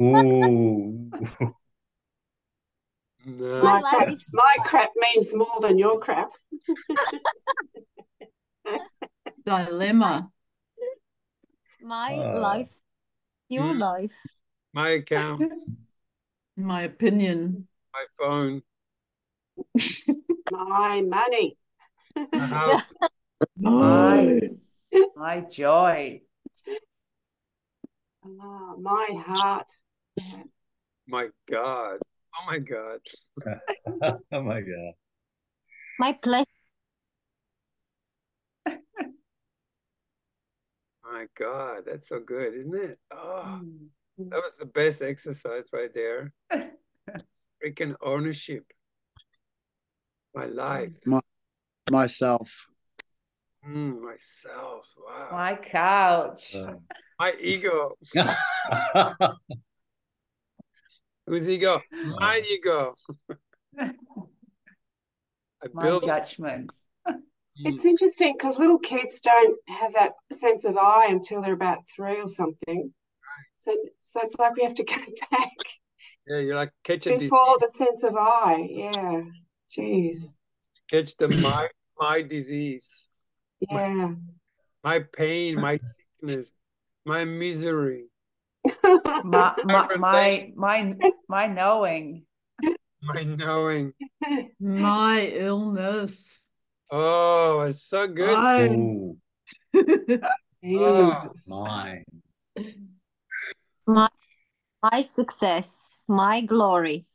Ooh. No. My crap means more than your crap. Dilemma. My life. Your life. My account. My opinion. My phone. My money. My house. My joy. My heart. My God. Oh my God. Oh my God. My pleasure. My God. That's so good, isn't it? Oh, that was the best exercise right there. Freaking ownership. My life. Myself. Myself. Wow. My couch. My ego. Whose ego? My ego. My judgment. It's interesting because little kids don't have that sense of I until they're about 3 or something. So it's like we have to go back. Yeah, you're like catch a before the sense of I. Yeah. Jeez. Catch the my disease. Yeah. My pain, my sickness, my misery. my knowing. My knowing. My illness. Oh, it's so good. Oh, My success. My glory.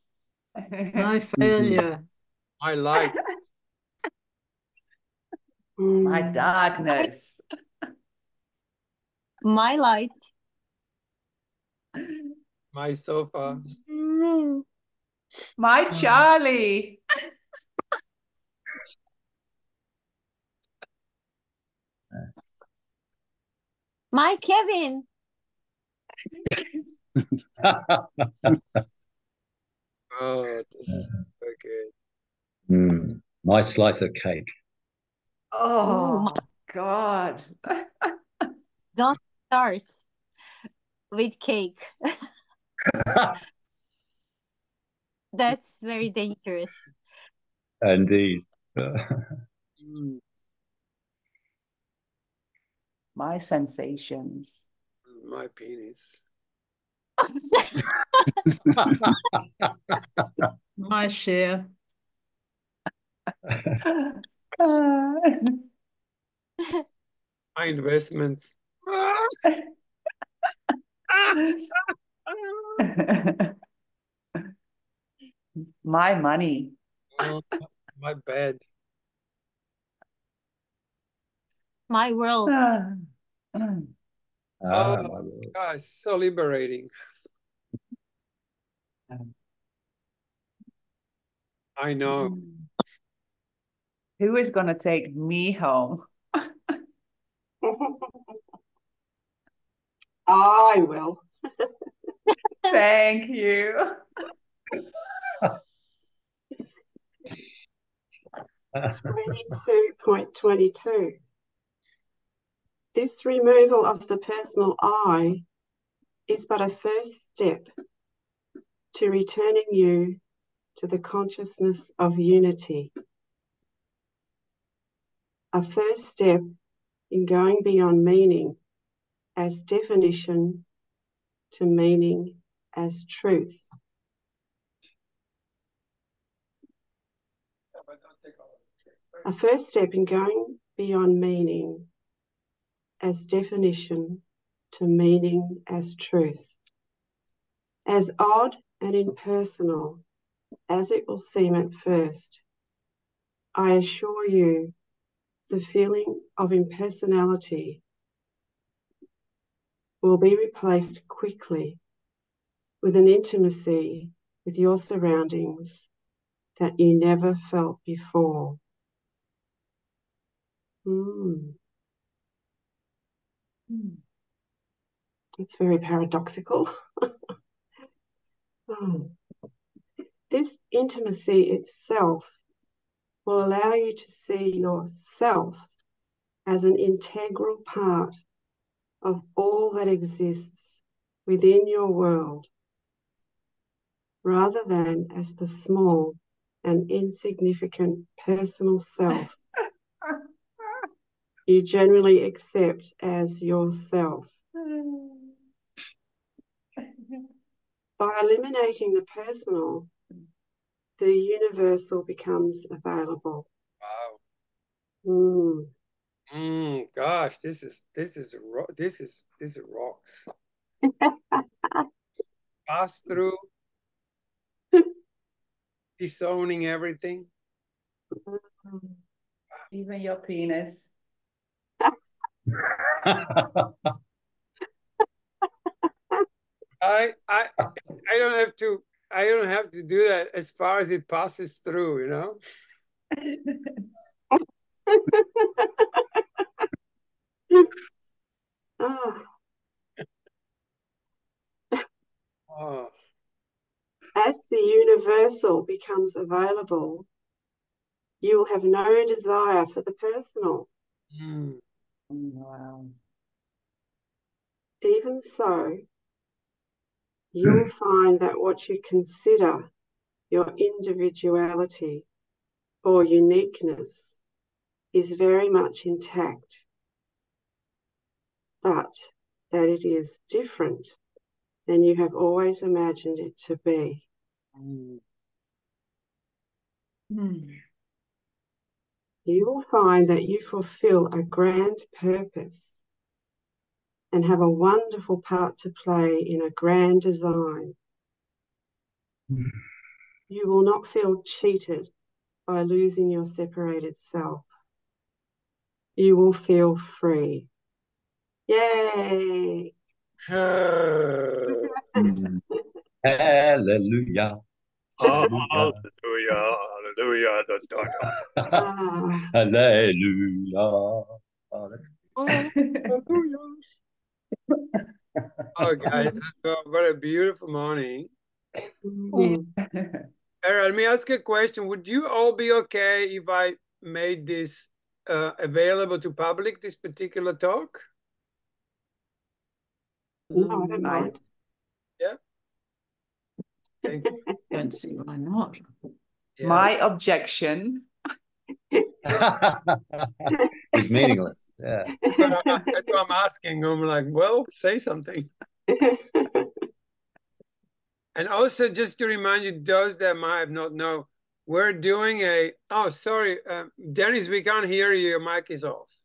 My failure. My light. My darkness. My light. My sofa. My Charlie. My Kevin. Oh, this is so good. My slice of cake. Oh, God. Don't start with cake. That's very dangerous. Indeed. Mm, My sensations. my penis. My share. My investments. My money. Oh, my bed. My world. Oh, my Lord. gosh, so liberating. I know. Who is going to take me home? I will. Thank you. 22.22. This removal of the personal I is but a first step to returning you to the consciousness of unity. A first step in going beyond meaning as definition to meaning as truth. A first step in going beyond meaning as definition to meaning as truth. As odd and impersonal as it will seem at first, I assure you the feeling of impersonality will be replaced quickly with an intimacy with your surroundings that you never felt before. It's very paradoxical. This intimacy itself will allow you to see yourself as an integral part of all that exists within your world, rather than as the small and insignificant personal self you generally accept as yourself. By eliminating the personal, the universal becomes available. Wow. Gosh, this rocks. Pass through, disowning everything. Even your penis. I don't have to do that as far as it passes through, you know. Oh. As the universal becomes available, you will have no desire for the personal. Wow. Even so, you'll find that what you consider your individuality or uniqueness is very much intact, but that it is different than you have always imagined it to be. You will find that you fulfill a grand purpose and have a wonderful part to play in a grand design. You will not feel cheated by losing your separated self. You will feel free. Yay! Hallelujah. Hallelujah, hallelujah, Hallelujah. Oh, that's Oh, guys, what a beautiful morning. Era, let me ask you a question. Would you all be okay if I made this available to public, this particular talk? No, I don't mind. Yeah. Thank you. Don't see why not. Yeah. My objection. It's meaningless. Yeah. That's what I'm asking. I'm like, well, say something. And also, just to remind you, those that might not know, we're doing a. Oh, sorry, Dennis, we can't hear you. Your mic is off.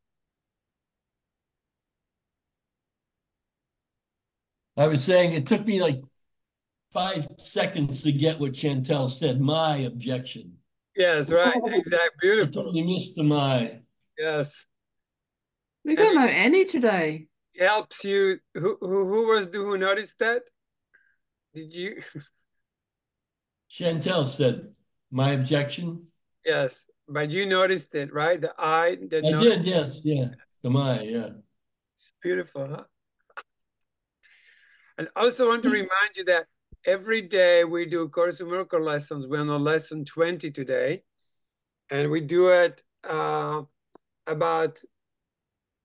I was saying it took me like 5 seconds to get what Chantel said. My objection. Yes, right. Exactly. I Beautiful. totally missed the my. Yes. We got no Annie today. Helps you. Who noticed that? Did you? Chantel said, my objection. Yes, but you noticed it, right? The I did I not. did, yes, yeah. The my, yeah. It's beautiful, huh? And also want to remind you that every day we do Course in Miracles lessons. We're on lesson 20 today. And we do it about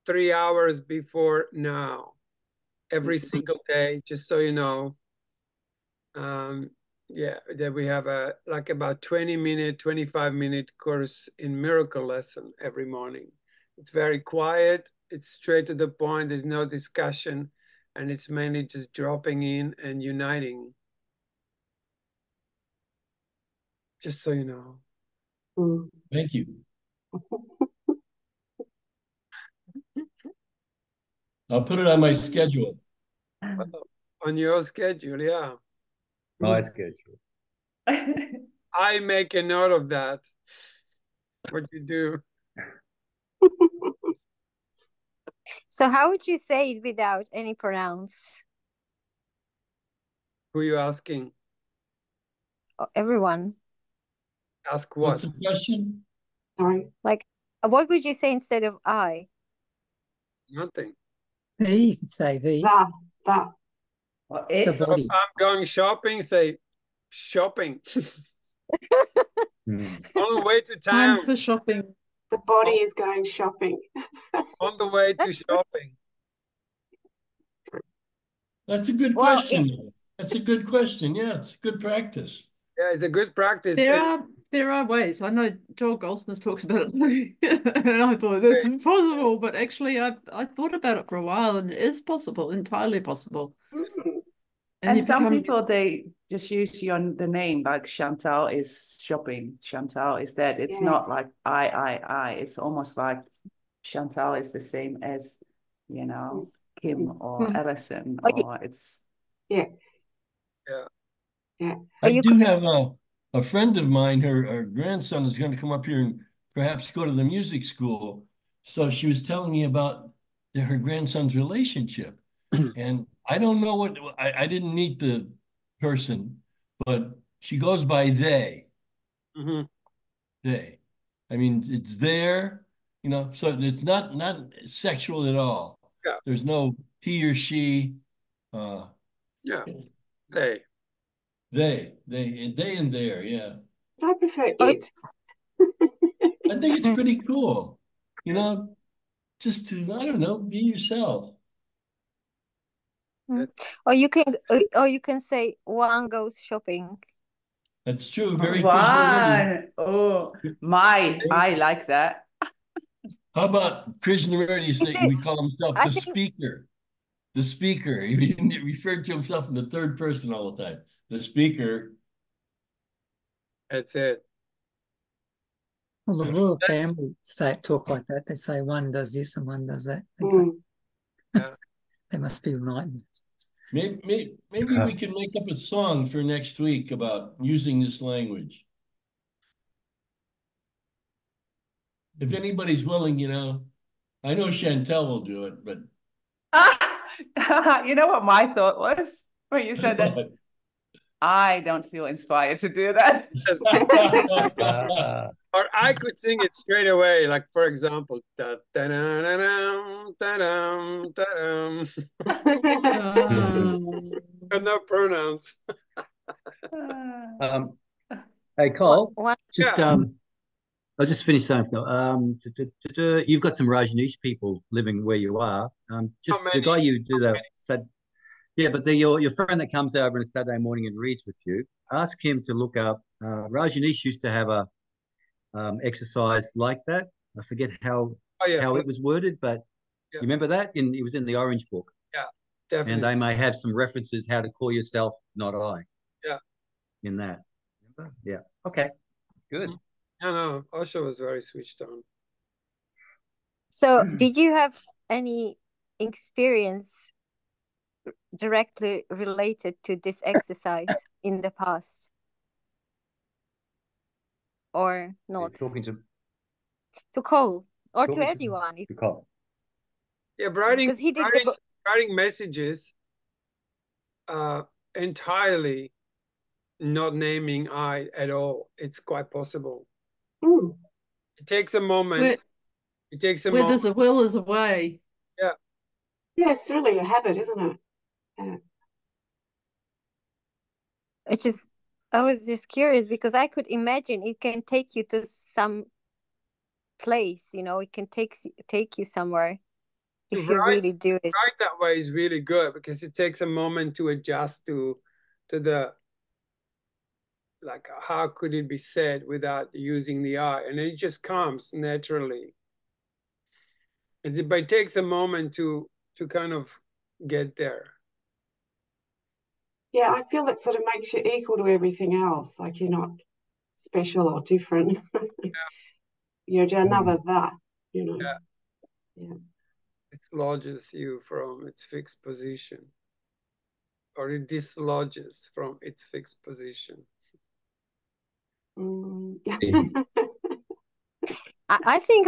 3 hours before now. Every single day, just so you know. Yeah, that we have like about 20-minute, 25-minute Course in Miracles lesson every morning. It's very quiet. It's straight to the point. There's no discussion. And it's mainly just dropping in and uniting. Just so you know. Thank you. I'll put it on my schedule. On your schedule, yeah. My schedule. I make a note of that. What you do. So how would you say it without any pronouns? Who are you asking? Oh, everyone. Ask what? What's the question? Sorry. Like, what would you say instead of I? Nothing. The, you could say the. That. Or The it. body. If I'm going shopping, say shopping. On the way to town. Time for shopping. The body is going shopping. On the way to shopping. That's a good Well, question. That's a good question. Yeah, it's good practice. Yeah, it's a good practice. There are ways. I know Joel Goldsmith talks about it too. And I thought that's impossible, but actually I thought about it for a while and it is possible, entirely possible. And you some become- people, they just use the name, like Chantal is shopping, Chantal is that. It's not like I. It's almost like Chantal is the same as, you know, Kim or Alison, or it's... Yeah. I do have a friend of mine, her grandson is going to come up here and perhaps go to the music school. So she was telling me about her grandson's relationship. And I don't know what, I didn't meet the person, but she goes by they. Mm-hmm. They. I mean, it's there, you know, so it's not sexual at all. Yeah. There's no he or she. Yeah. They. They and there, yeah. I prefer it. I think it's pretty cool, you know, just to, I don't know, be yourself. Or you can say one goes shopping. That's true. Very One. Oh, I like that. How about Krishnamurti saying, we call himself the speaker? The speaker. He referred to himself in the third person all the time. The speaker. That's it. Well, the royal family talk like that. They say one does this and one does that. Yeah. They must be right. Maybe we can make up a song for next week about using this language. If anybody's willing, you know, I know Chantel will do it, but... You know what my thought was when you said that? I don't feel inspired to do that. Or I could sing it straight away, like for example, da da da da da da da. No pronouns. Hey Cole, What? just I'll just finish saying, you've got some Rajneesh people living where you are. Just the guy you do the said, yeah, but your friend that comes over on a Saturday morning and reads with you, ask him to look up Rajneesh used to have a exercise like that. I forget how it was worded, but you remember that? It was in the Orange Book. Yeah, definitely. And they may have some references how to call yourself not I. Yeah. In that. Remember? Yeah. Okay. Good. No, Osho was very switched on. So, did you have any experience directly related to this exercise in the past? Or not? Talking to Cole or to anyone. To Cole. Yeah, writing messages entirely not naming I at all. It's quite possible. Ooh. It takes a moment. Where there's a will, there's a way. Yeah. Yeah, it's really a habit, isn't it? Yeah. I was just curious because I could imagine it can take you to some place, it can take you somewhere if you really do it. Write that way is really good because it takes a moment to adjust to the, like, how could it be said without using the I, and it just comes naturally. But it takes a moment to kind of get there. Yeah, I feel that sort of makes you equal to everything else. Like you're not special or different. You're just another that, Yeah. Yeah. It lodges you from its fixed position, or it dislodges from its fixed position. I think.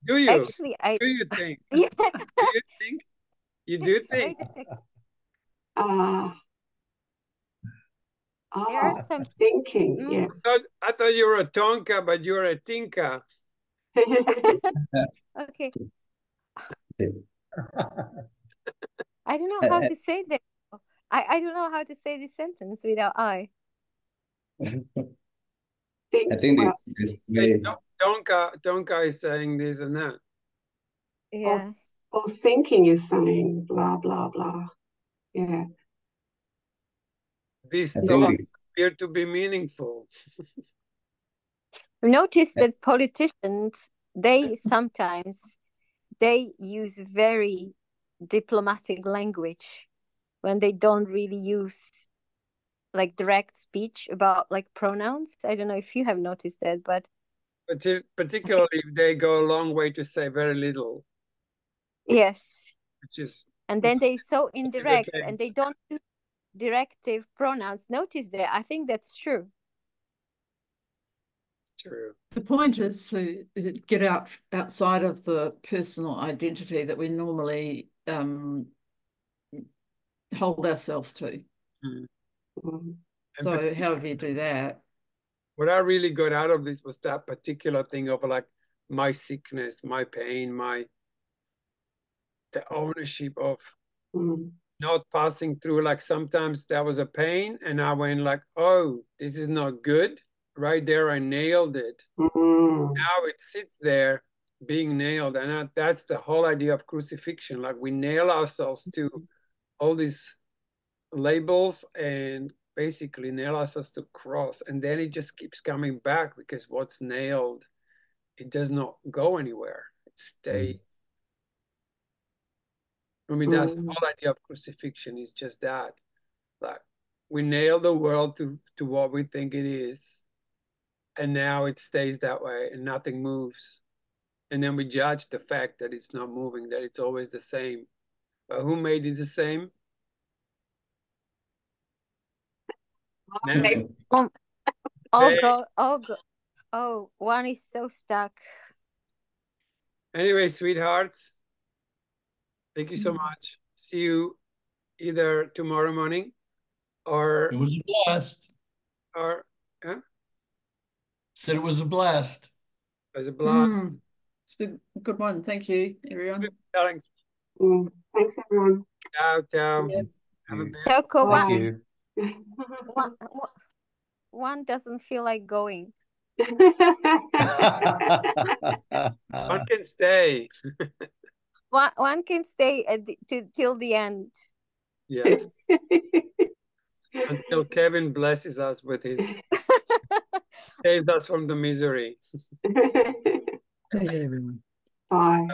Do you? Actually, do you think? Yeah. Do you think? You do think? Wait a second. There are some thinking. Yes. I thought you were a Tonka, but you're a Tinka. Okay. I don't know how to say that. I don't know how to say this sentence without I. I think Tonka is saying this and that. Yeah. Or thinking is saying blah, blah, blah. Yeah. These thoughts appear to be meaningful. Notice that politicians, they sometimes use very diplomatic language when they don't really use like direct speech about like pronouns. I don't know if you have noticed that, but particularly if they go a long way to say very little. Yes. And then they so indirect and they don't use directive pronouns. Notice that. I think that's true. True. The point is to get outside of the personal identity that we normally hold ourselves to. So however you do that. What I really got out of this was that particular thing of like my sickness, my pain, the ownership of not passing through. Like sometimes there was a pain and I went like, oh, this is not good. Right there, I nailed it. Now it sits there being nailed. And that's the whole idea of crucifixion. Like we nail ourselves to all these labels and basically nail ourselves to cross. And then it just keeps coming back because what's nailed, it does not go anywhere. It stays. I mean, that's the whole idea of crucifixion is just that. Like we nail the world to what we think it is. And now it stays that way and nothing moves. And then we judge the fact that it's not moving, that it's always the same. But who made it the same? Oh, one is so stuck. Anyway, sweethearts, thank you so much. See you either tomorrow morning or... It was a blast. Or, huh? Said it was a blast. It was a blast. It's a good one. Thank you, everyone. Thanks. Thanks, everyone. Ciao, ciao. Have a Thank you. One doesn't feel like going. One can stay. One can stay till the end. Yes. Until Kevin blesses us with his, saves us from the misery. Hey, everyone. Bye.